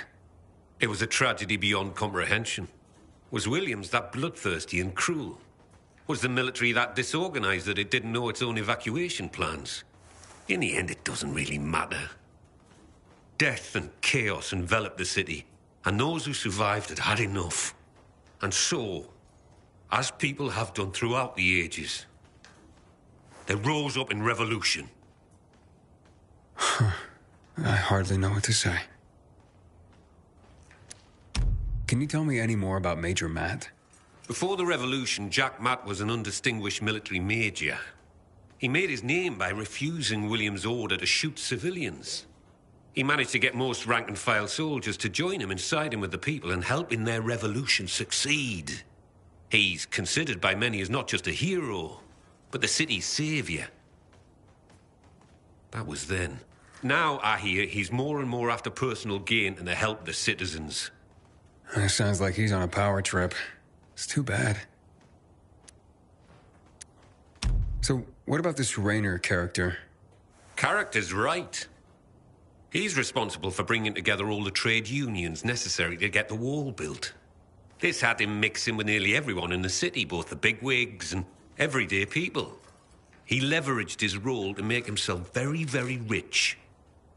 It was a tragedy beyond comprehension. Was Williams that bloodthirsty and cruel? Was the military that disorganized that it didn't know its own evacuation plans? In the end, it doesn't really matter. Death and chaos enveloped the city, and those who survived had had enough. And so, as people have done throughout the ages, they rose up in revolution. I hardly know what to say. Can you tell me any more about Major Matt? Before the revolution, Jack Matt was an undistinguished military major. He made his name by refusing Williams' order to shoot civilians. He managed to get most rank-and-file soldiers to join him and side him with the people and help in their revolution succeed. He's considered by many as not just a hero, but the city's savior. That was then. Now, I hear, he's more and more after personal gain and to help the citizens. That sounds like he's on a power trip. It's too bad. So, what about this Raynor character? Character's right. He's responsible for bringing together all the trade unions necessary to get the wall built. This had him mixing with nearly everyone in the city, both the bigwigs and everyday people. He leveraged his role to make himself very, very rich.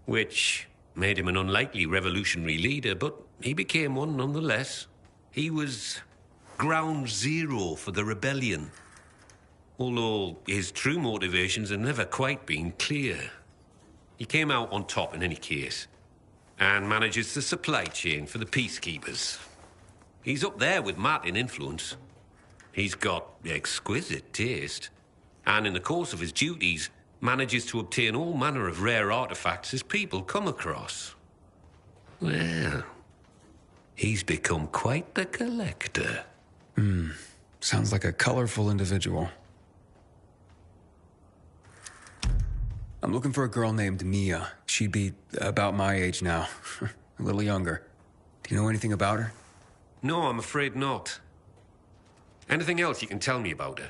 which made him an unlikely revolutionary leader, but he became one nonetheless. He was ground zero for the rebellion, although his true motivations have never quite been clear. He came out on top in any case, and manages the supply chain for the peacekeepers. He's up there with Matt in influence. He's got exquisite taste, and in the course of his duties, manages to obtain all manner of rare artifacts his people come across. Well, he's become quite the collector. Sounds like a colorful individual. I'm looking for a girl named Mia. She'd be about my age now. A little younger. Do you know anything about her? No, I'm afraid not. Anything else you can tell me about her?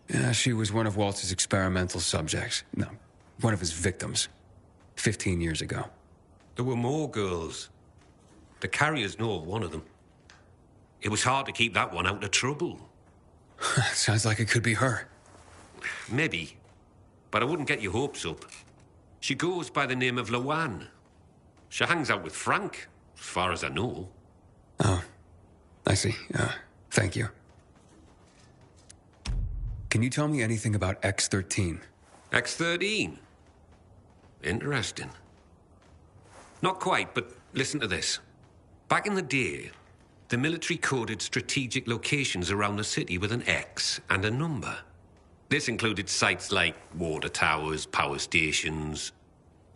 Yeah, she was one of Waltz's experimental subjects. No, one of his victims. 15 years ago. There were more girls. The carriers know of one of them. It was hard to keep that one out of trouble. Sounds like it could be her. Maybe. But I wouldn't get your hopes up. She goes by the name of Lawan. She hangs out with Frank, as far as I know. Oh, I see. Thank you. Can you tell me anything about X-13? X-13? Interesting. Not quite, but listen to this. Back in the day, the military coded strategic locations around the city with an X and a number. This included sites like water towers, power stations.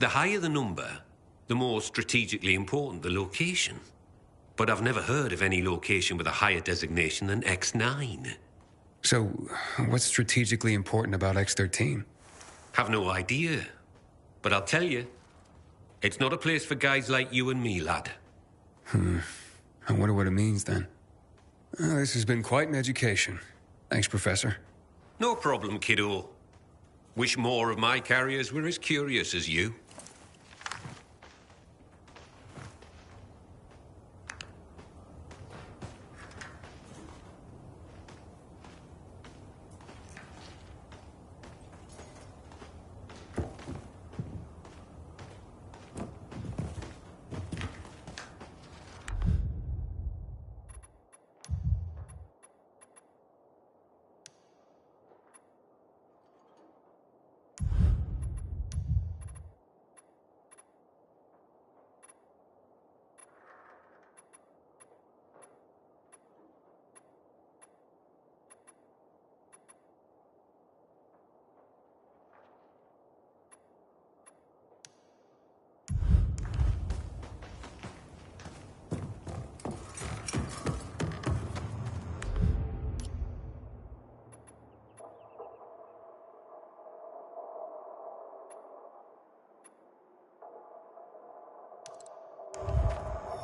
The higher the number, the more strategically important the location. But I've never heard of any location with a higher designation than X9. So, what's strategically important about X-13? Have no idea. But I'll tell you, it's not a place for guys like you and me, lad. I wonder what it means, then. This has been quite an education. Thanks, Professor. No problem, kiddo. Wish more of my carriers were as curious as you.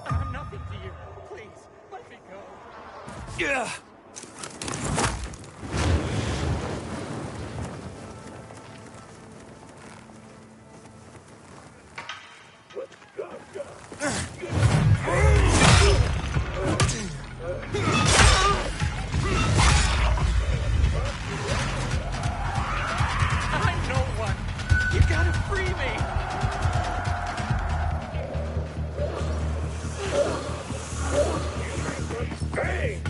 I'm nothing to you. Please, let me go. Yeah. I'm no one. You gotta free me. Hey!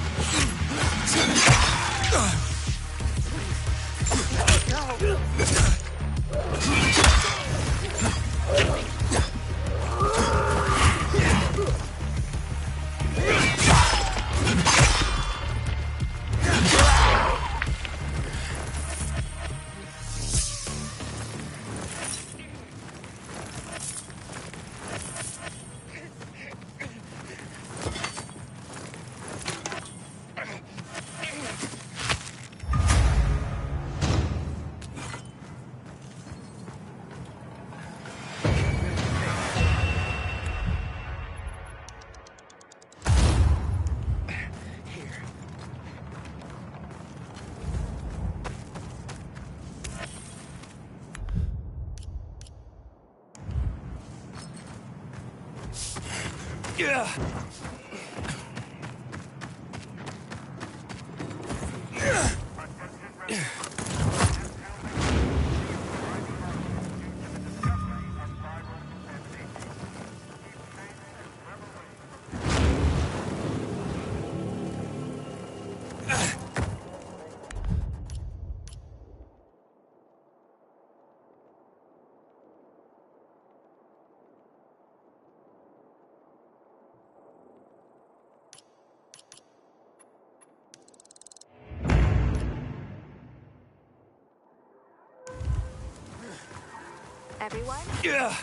Yeah. Everyone? Yeah.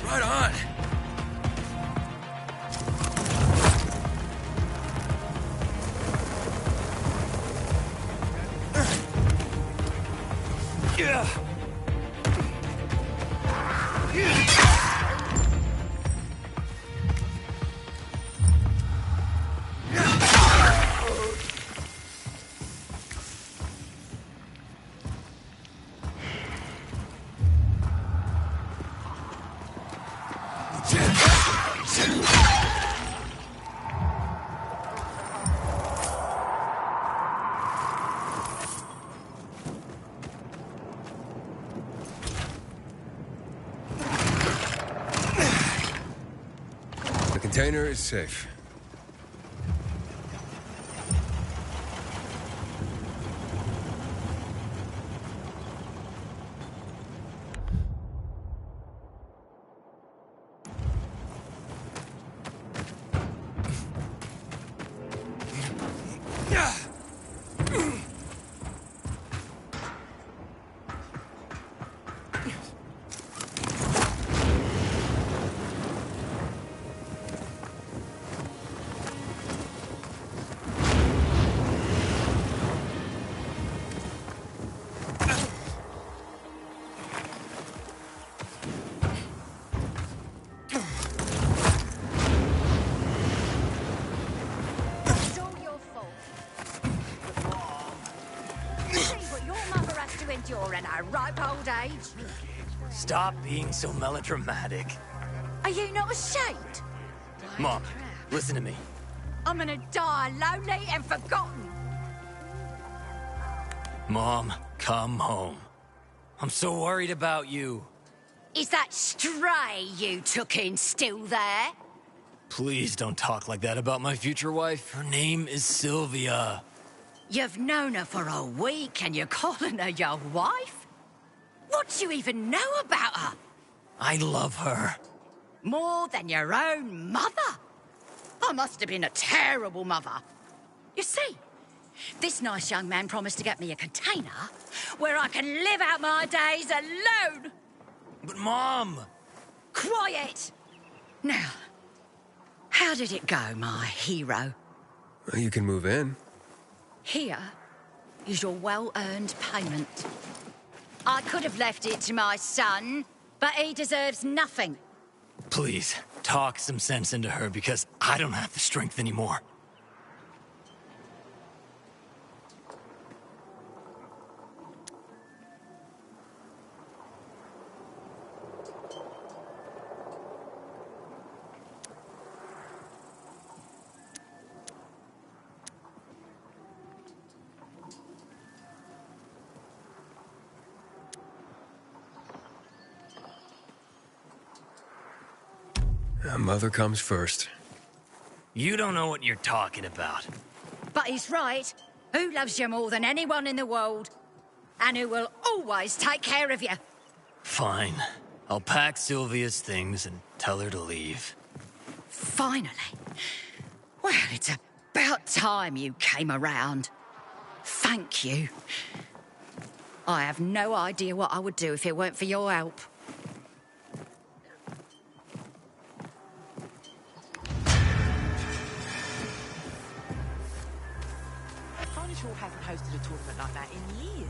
Right on. Yeah. The container is safe. It's all your fault. See what your mother has to endure in her ripe old age. Stop being so melodramatic. Are you not ashamed? Mom, listen to me. I'm gonna die lonely and forgotten. Mom, come home. I'm so worried about you. Is that stray you took in still there? Please don't talk like that about my future wife. Her name is Sylvia. You've known her for a week and you're calling her your wife? What do you even know about her? I love her. More than your own mother? I must have been a terrible mother. You see, this nice young man promised to get me a container where I can live out my days alone. But Mom! Quiet! Now, how did it go, my hero? Well, you can move in. Here is your well-earned payment. I could have left it to my son, but he deserves nothing. Please, talk some sense into her because I don't have the strength anymore. Mother comes first. You don't know what you're talking about. But he's right. Who loves you more than anyone in the world? And who will always take care of you? Fine. I'll pack Sylvia's things and tell her to leave. Finally. Well, it's about time you came around. Thank you. I have no idea what I would do if it weren't for your help. that in years.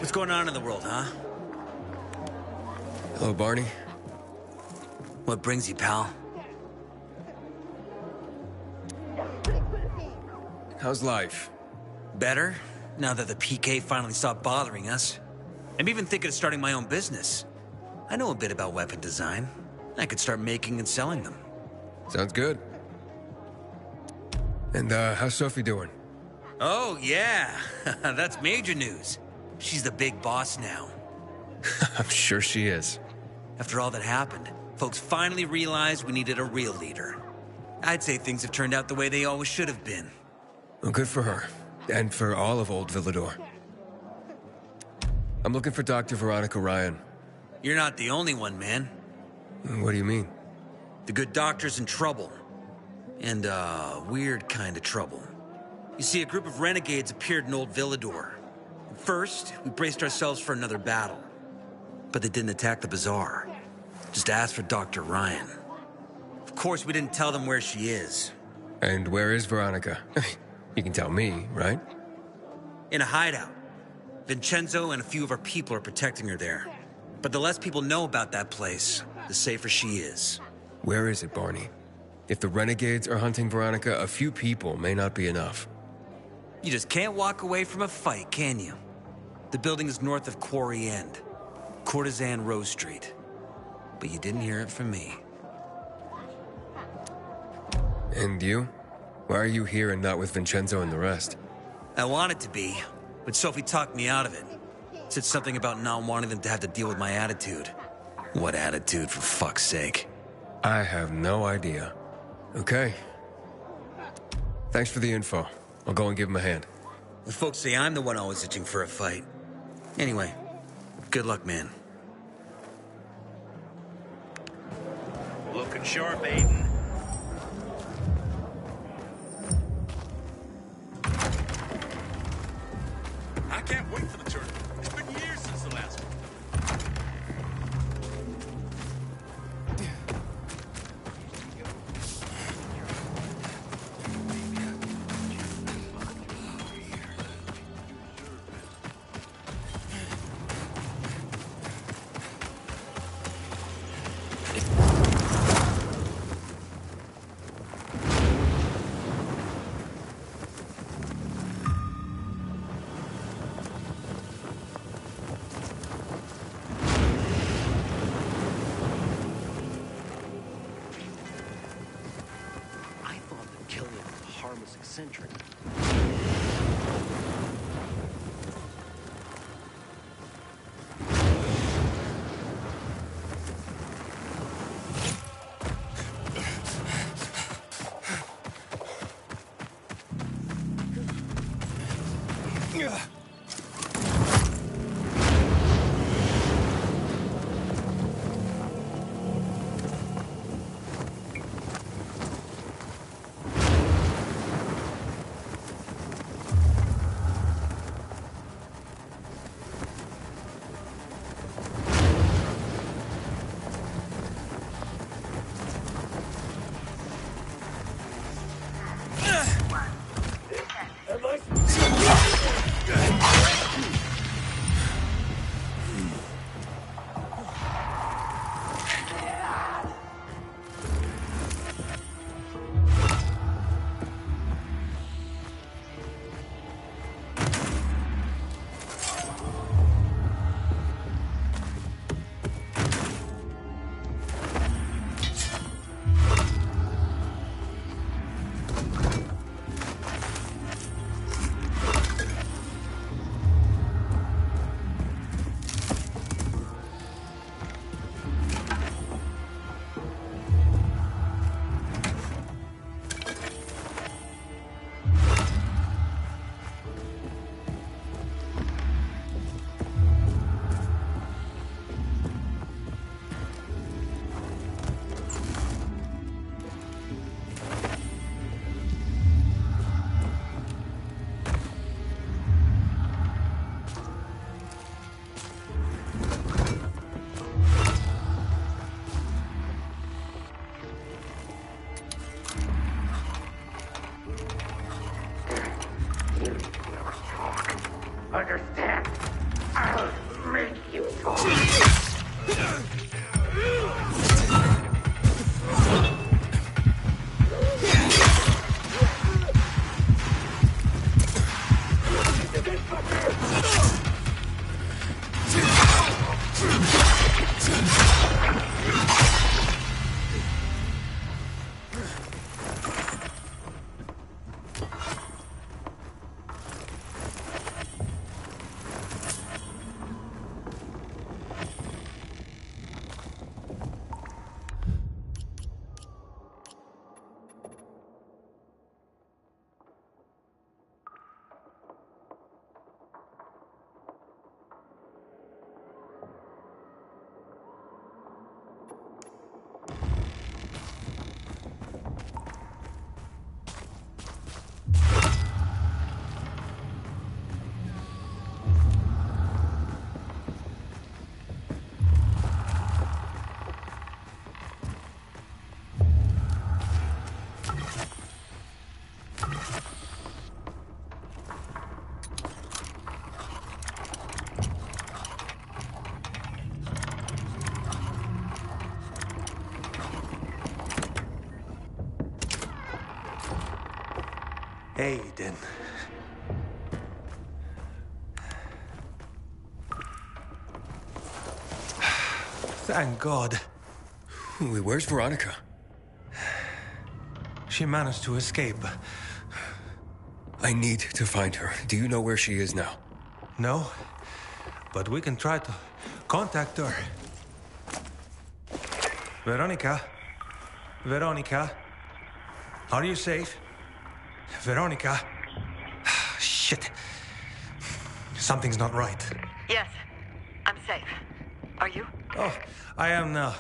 What's going on in the world, huh? Hello, Barney. What brings you, pal? How's life? Better, now that the PK finally stopped bothering us. I'm even thinking of starting my own business. I know a bit about weapon design. I could start making and selling them. Sounds good. And, how's Sophie doing? Oh, yeah. That's major news. She's the big boss now. I'm sure she is. After all that happened, folks finally realized we needed a real leader. I'd say things have turned out the way they always should have been. Well, good for her. And for all of Old Villador. I'm looking for Dr. Veronica Ryan. You're not the only one, man. What do you mean? The good doctor's in trouble. And, weird kind of trouble. You see, a group of renegades appeared in Old Villador. First, we braced ourselves for another battle. But they didn't attack the bazaar. Just asked for Dr. Ryan. Of course, we didn't tell them where she is. And where is Veronica? You can tell me, right? In a hideout. Vincenzo and a few of our people are protecting her there. But the less people know about that place, the safer she is. Where is it, Barney? If the renegades are hunting Veronica, a few people may not be enough. You just can't walk away from a fight, can you? The building is north of Quarry End. Courtesan Rose Street. But you didn't hear it from me. And you? Why are you here and not with Vincenzo and the rest? I wanted to be, but Sophie talked me out of it. Said something about not wanting them to have to deal with my attitude. What attitude, for fuck's sake? I have no idea. Okay. Thanks for the info. I'll go and give him a hand. The folks say I'm the one always itching for a fight. Anyway, good luck, man. Looking sharp, Aiden. I can't wait for the tournament. It's been years since the last one. Eccentric. Understand? I'll make you talk. Aiden. Thank God. Where's Veronica? She managed to escape. I need to find her. Do you know where she is now? No, but we can try to contact her. Veronica? Veronica? Are you safe? Veronica? Shit. Something's not right. Yes, I'm safe. Are you? Oh, I am now.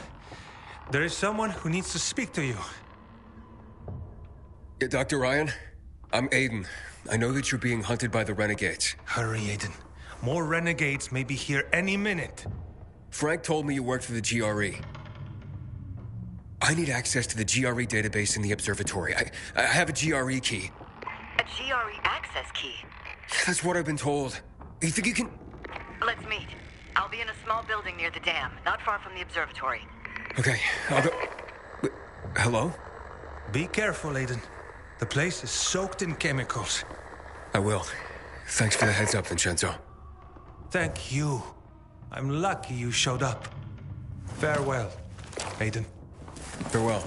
There is someone who needs to speak to you. Dr. Ryan, I'm Aiden. I know that you're being hunted by the renegades. Hurry, Aiden. More renegades may be here any minute. Frank told me you worked for the GRE. I need access to the GRE database in the observatory. I have a GRE key. A GRE access key? That's what I've been told. You think you can... Let's meet. I'll be in a small building near the dam, not far from the observatory. Okay, I'll go... Hello? Be careful, Aiden. The place is soaked in chemicals. I will. Thanks for the heads up, Vincenzo. Thank you. I'm lucky you showed up. Farewell, Aiden. Farewell.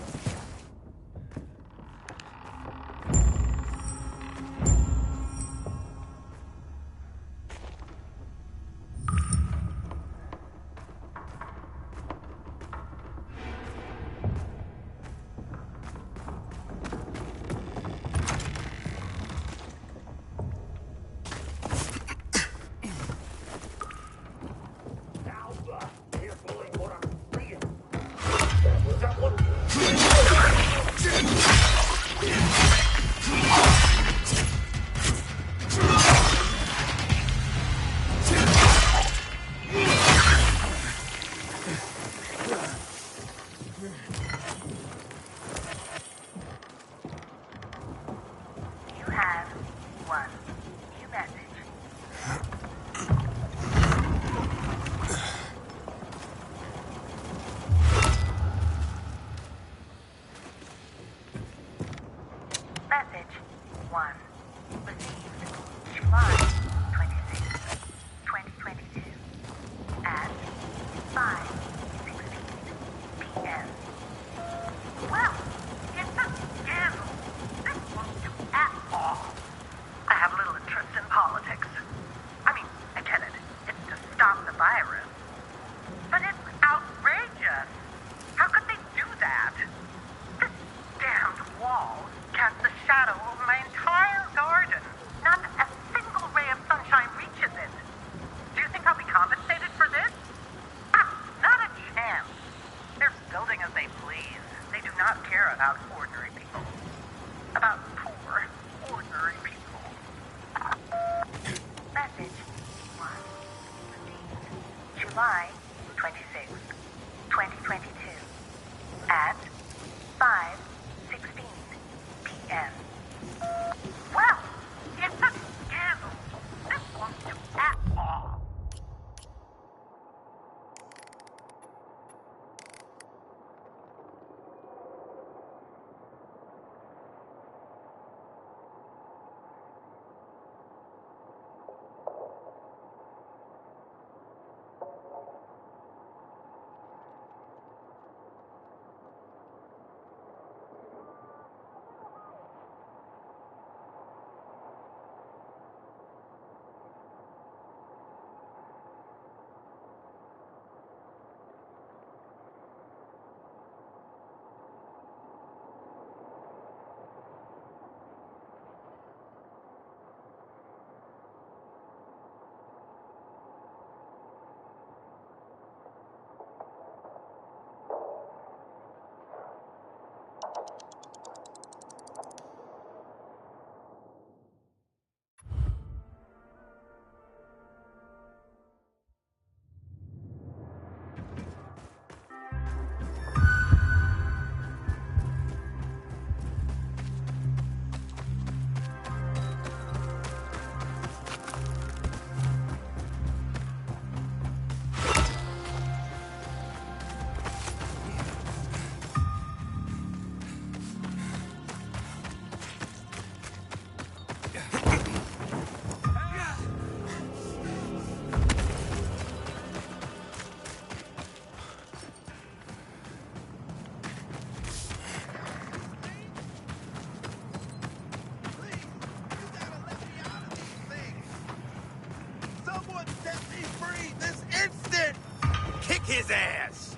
His ass!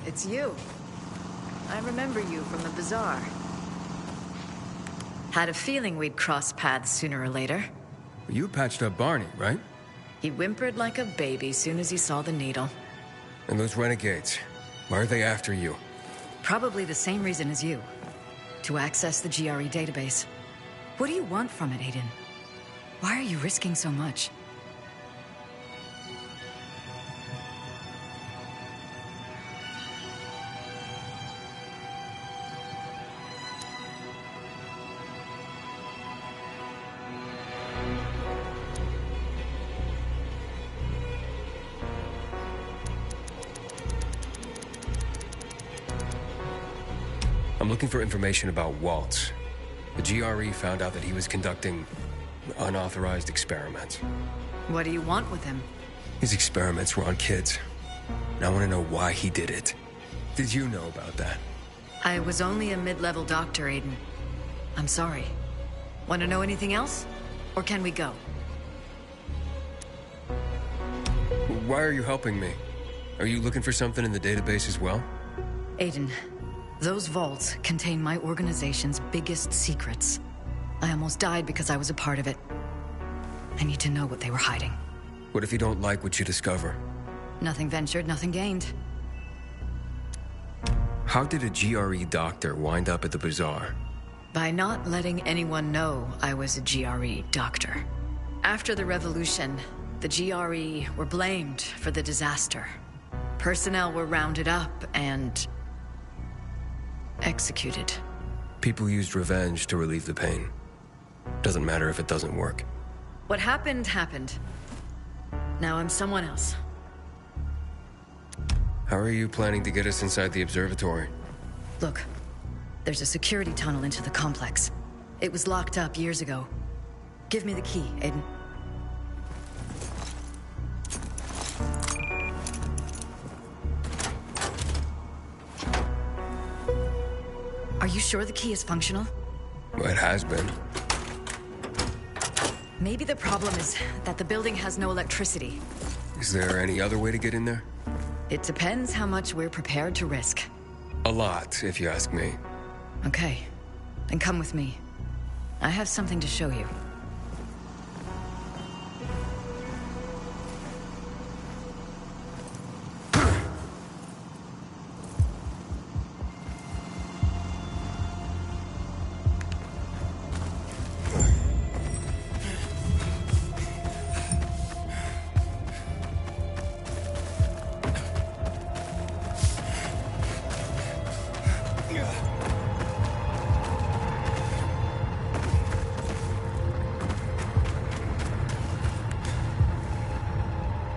it's you. I remember you from the bazaar. Had a feeling we'd cross paths sooner or later. You patched up Barney, right? He whimpered like a baby soon as he saw the needle. And those renegades, why are they after you? Probably the same reason as you. To access the GRE database. What do you want from it, Aiden? Why are you risking so much? I'm looking for information about Waltz. The GRE found out that he was conducting unauthorized experiments. What do you want with him? His experiments were on kids. And I want to know why he did it. Did you know about that? I was only a mid-level doctor, Aiden. I'm sorry. Want to know anything else? Or can we go? Why are you helping me? Are you looking for something in the database as well? Aiden, those vaults contain my organization's biggest secrets. I almost died because I was a part of it. I need to know what they were hiding. What if you don't like what you discover? Nothing ventured, nothing gained. How did a GRE doctor wind up at the bazaar? By not letting anyone know I was a GRE doctor. After the revolution, the GRE were blamed for the disaster. Personnel were rounded up and executed. People used revenge to relieve the pain. Doesn't matter if it doesn't work. What happened, happened. Now I'm someone else. How are you planning to get us inside the observatory? Look, there's a security tunnel into the complex. It was locked up years ago. Give me the key, Aiden. Are you sure the key is functional? Well, it has been. Maybe the problem is that the building has no electricity. Is there any other way to get in there? It depends how much we're prepared to risk. A lot, if you ask me. Okay, then come with me. I have something to show you.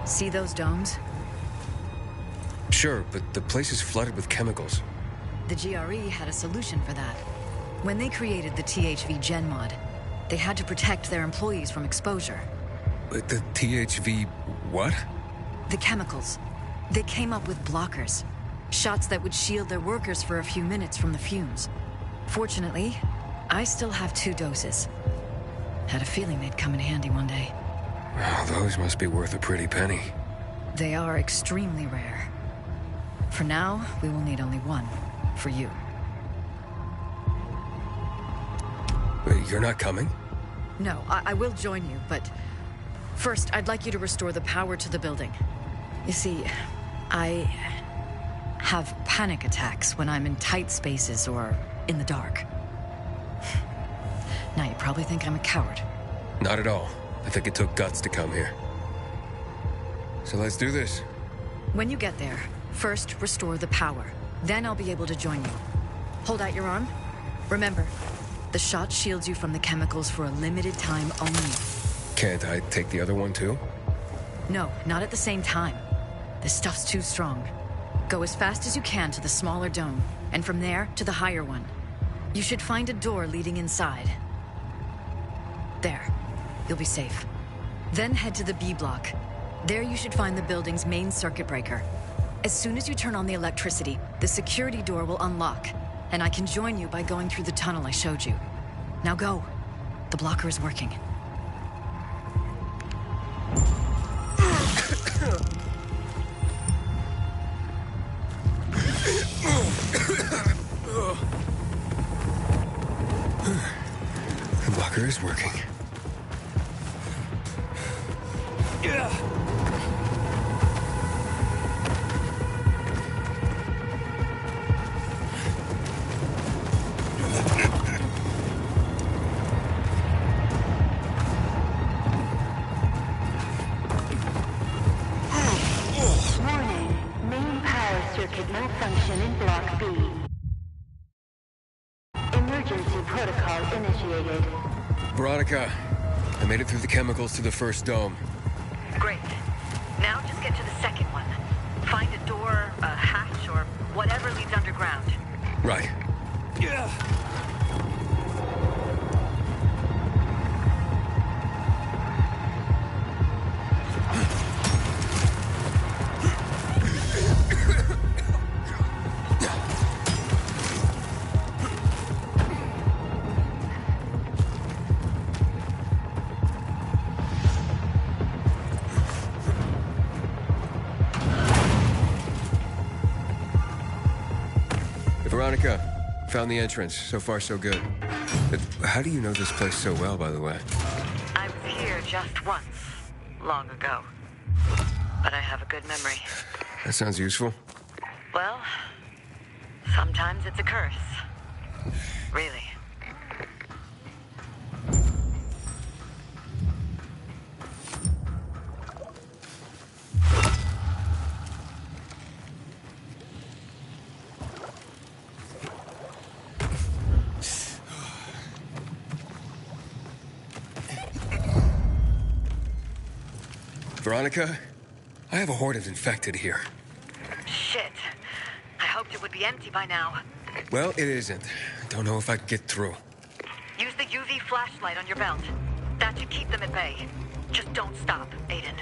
See those domes? Sure, but the place is flooded with chemicals. The GRE had a solution for that. When they created the THV Gen Mod, they had to protect their employees from exposure. But the THV what? The chemicals. They came up with blockers. Shots that would shield their workers for a few minutes from the fumes. Fortunately, I still have 2 doses. Had a feeling they'd come in handy one day. Oh, those must be worth a pretty penny. They are extremely rare. For now, we will need only 1. For you. Wait, you're not coming? No, I will join you, but... First, I'd like you to restore the power to the building. You see, I... have panic attacks when I'm in tight spaces or in the dark. Now you probably think I'm a coward. Not at all. I think it took guts to come here. So let's do this. When you get there, first restore the power. Then I'll be able to join you. Hold out your arm. Remember, the shot shields you from the chemicals for a limited time only. Can't I take the other one too? No, not at the same time. This stuff's too strong. Go as fast as you can to the smaller dome, and from there to the higher one. You should find a door leading inside. There. You'll be safe. Then head to the B block. There you should find the building's main circuit breaker. As soon as you turn on the electricity, the security door will unlock, and I can join you by going through the tunnel I showed you. Now go. The blocker is working. is working. Warning. Main power circuit malfunction in Block B. Emergency protocol initiated. Veronica, I made it through the chemicals to the first dome. Great. Now just get to the second one. Find a door, a hatch, or whatever leads underground. Right. Veronica, found the entrance. So far, so good. But how do you know this place so well, by the way? I was here just once, long ago. But I have a good memory. That sounds useful. Well, sometimes it's a curse. Really. Veronica, I have a horde of infected here. Shit. I hoped it would be empty by now. Well, it isn't. Don't know if I can get through. Use the UV flashlight on your belt. That should keep them at bay. Just don't stop, Aiden.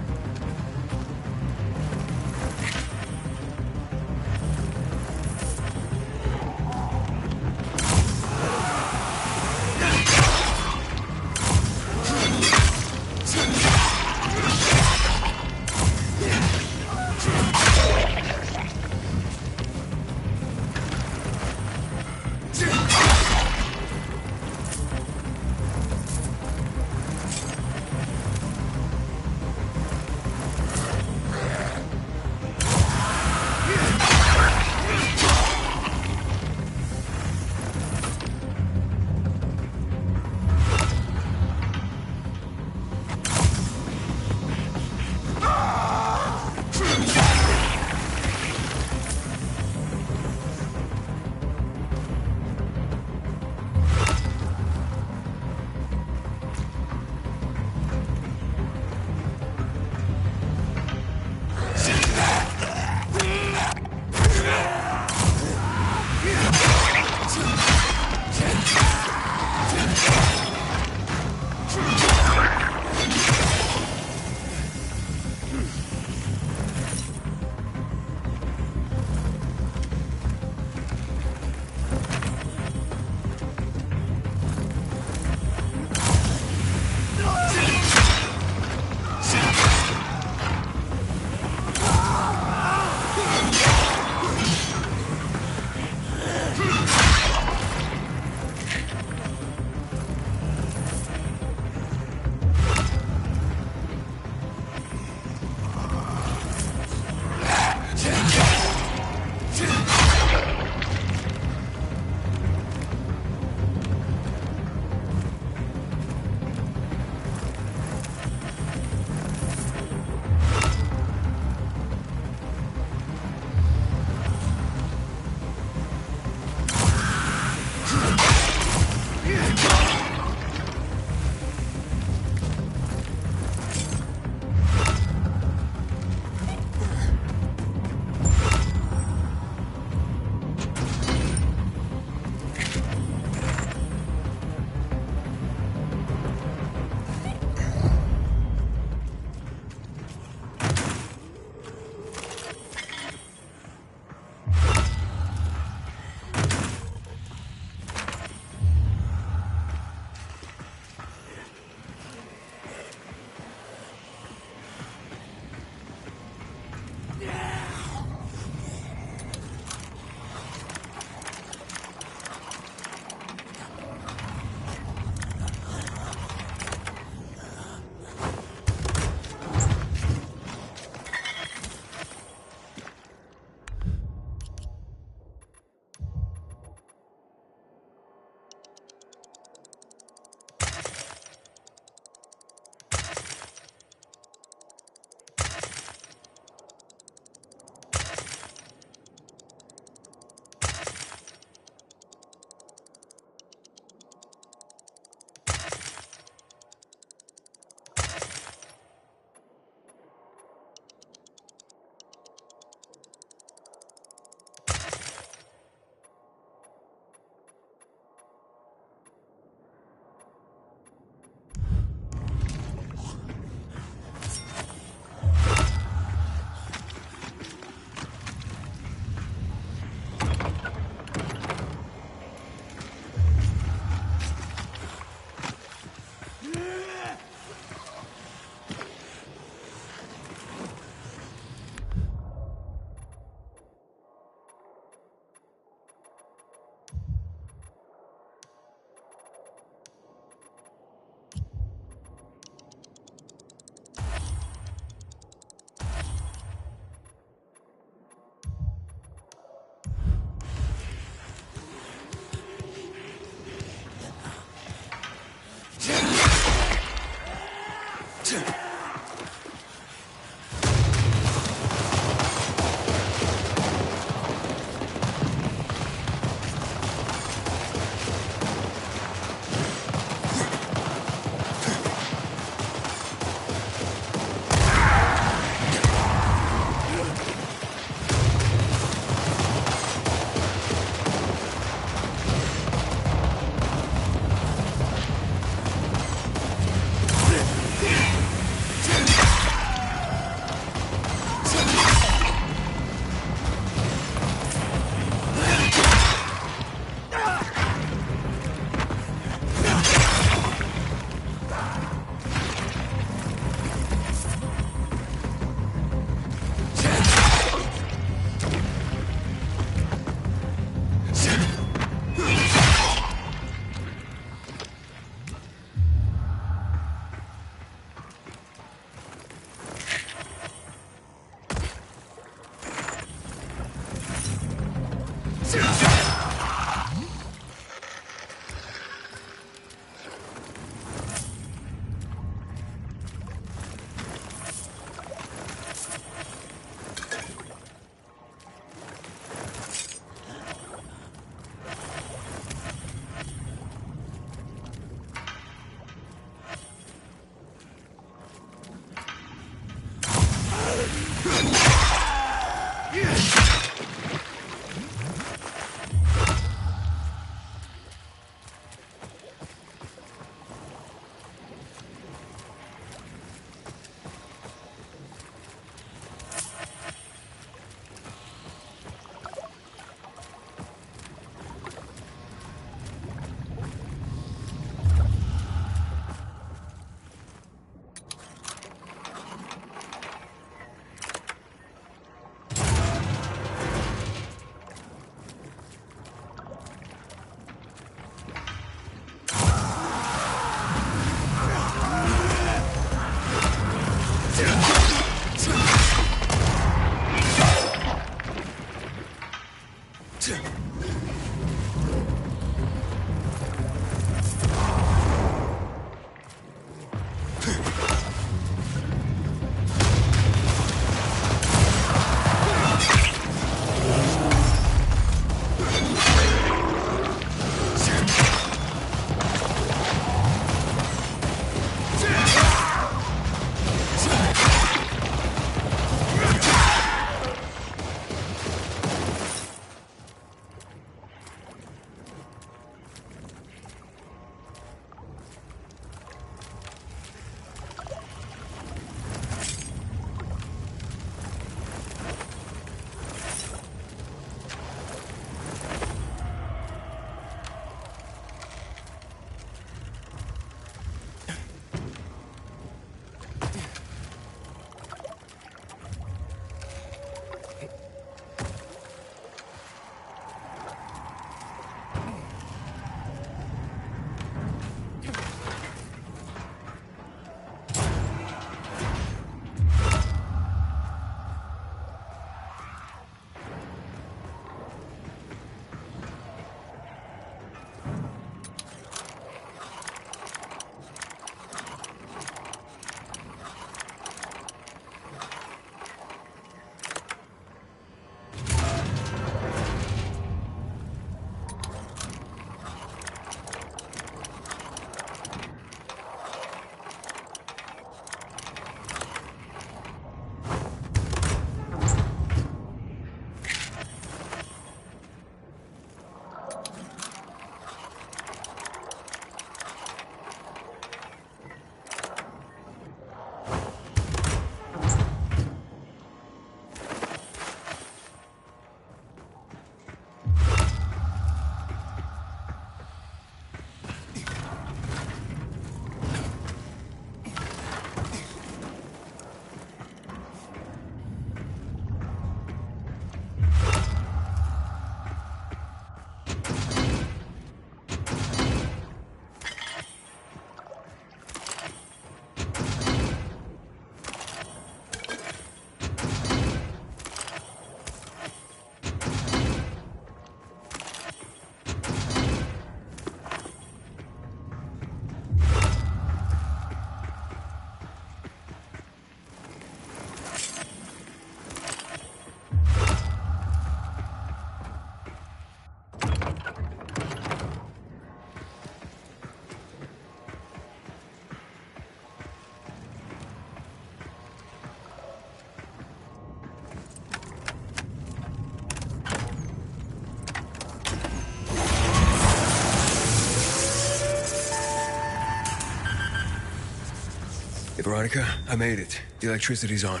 Veronica, I made it. The electricity's on.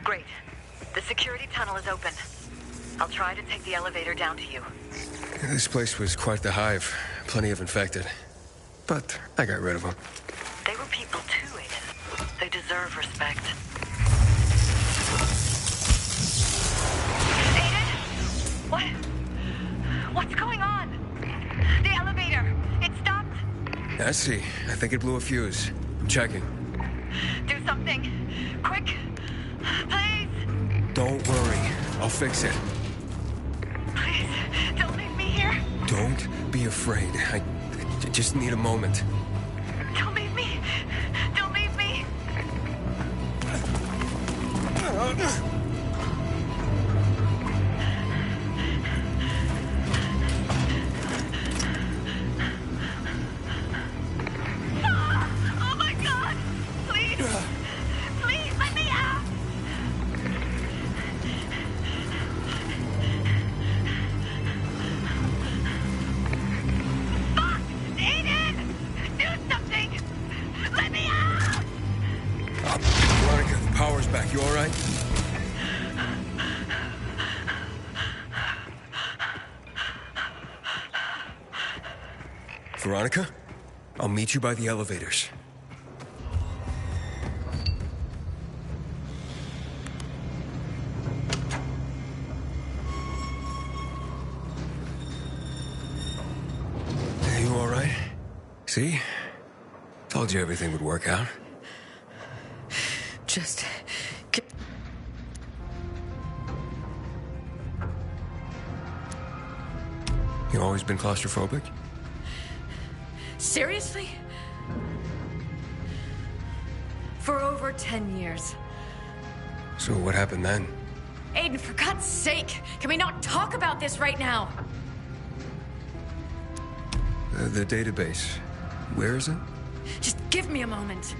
Great. The security tunnel is open. I'll try to take the elevator down to you. This place was quite the hive. Plenty of infected. But I got rid of them. They were people too, Aiden. They deserve respect. Aiden? What? What's going on? The elevator. It stopped. I see. I think it blew a fuse. I'm checking. Do something. Quick. Please. Don't worry. I'll fix it. Please. Don't leave me here. Don't be afraid. I just need a moment. Don't leave me. Don't leave me. Oh my God! Please! Please let me out! Fuck! Aiden! Do something! Let me out! Veronica, the power's back. You all right? Veronica? I'll meet you by the elevators. Are you all right? See? Told you everything would work out. Just... You always been claustrophobic? Seriously? For over 10 years. So what happened then? Aiden, for God's sake, can we not talk about this right now? The database. Where is it? Just give me a moment.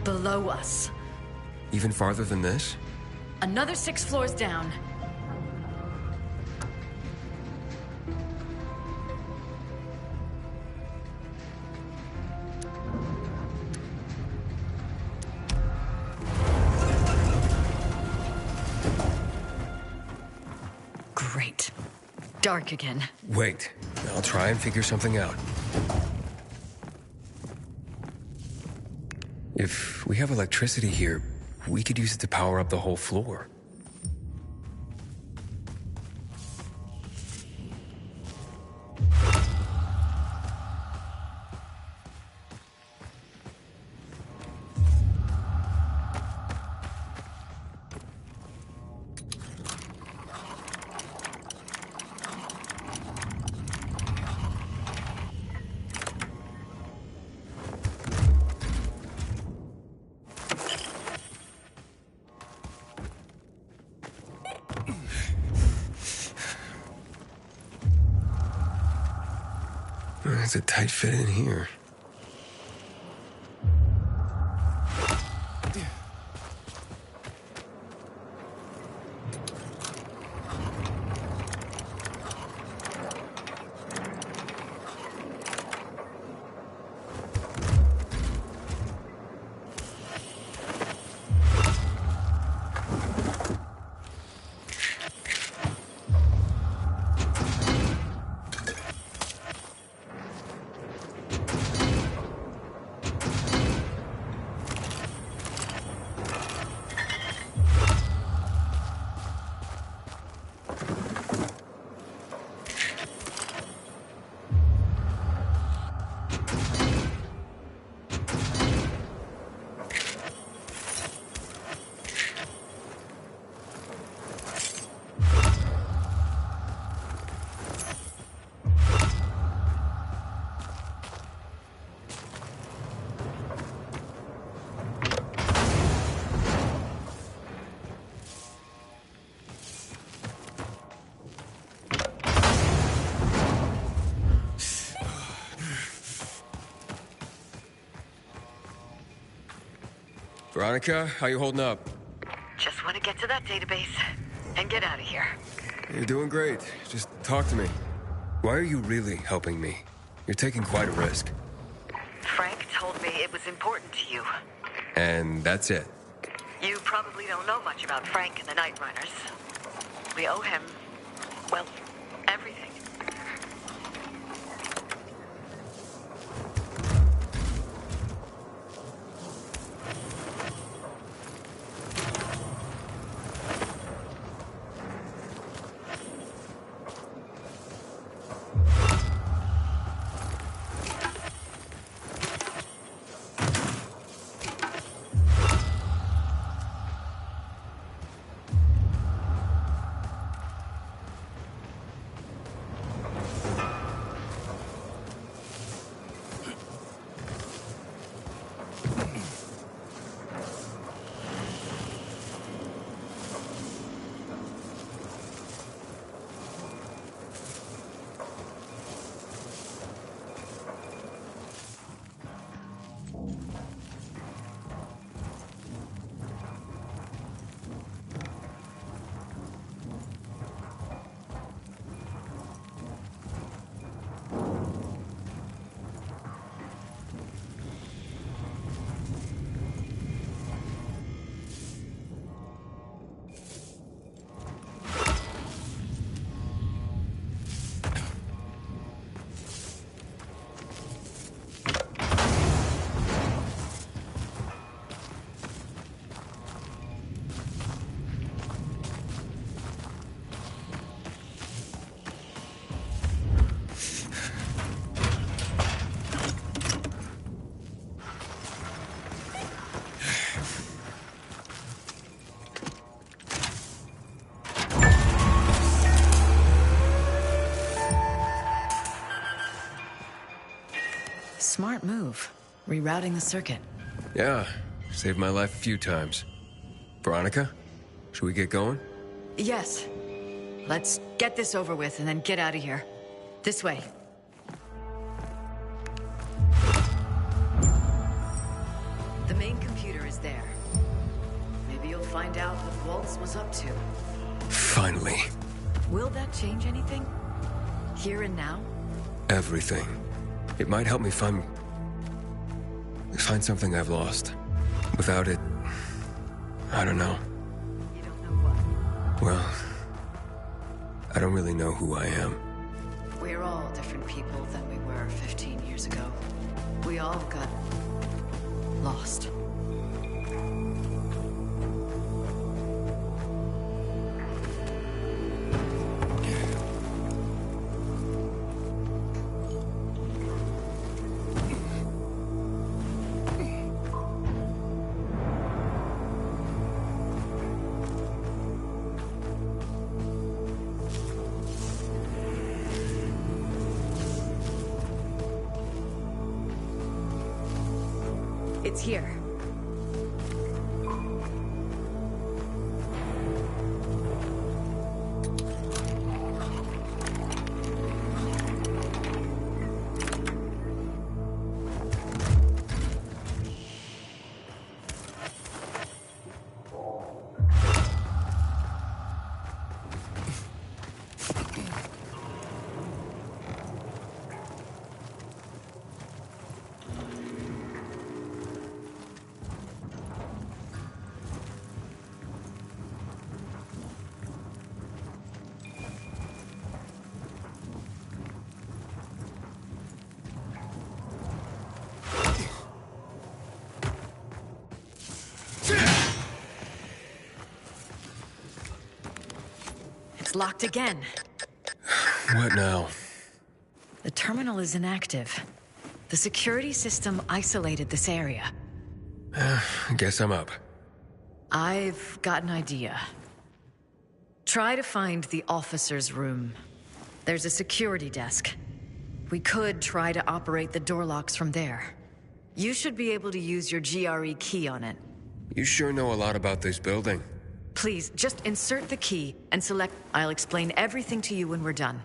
Below us. Even farther than this? Another 6 floors down. Great. Dark again. Wait. I'll try and figure something out. If we have electricity here, we could use it to power up the whole floor. It's a tight fit in here. Veronica, how you holding up? Just want to get to that database and get out of here. You're doing great. Just talk to me. Why are you really helping me? You're taking quite a risk. Frank, told me it was important to you. And that's it. You probably don't know much about Frank and the Night Runners. We owe him, well, everything. Smart move. Rerouting the circuit. Yeah, saved my life a few times. Veronica, should we get going? Yes. Let's get this over with and then get out of here. This way. The main computer is there. Maybe you'll find out what Waltz was up to. Finally. Will that change anything? Here and now? Everything. It might help me find something I've lost. Without it, I don't know. You don't know what? Well, I don't really know who I am. We're all different people than we were 15 years ago. We all got lost. It's here. Locked again. What now? The terminal is inactive. The security system isolated this area. I guess I'm up. I've got an idea. Try to find the officer's room. There's a security desk. We could try to operate the door locks from there. You should be able to use your GRE key on it. You sure know a lot about this building. Please, just insert the key and select. I'll explain everything to you when we're done.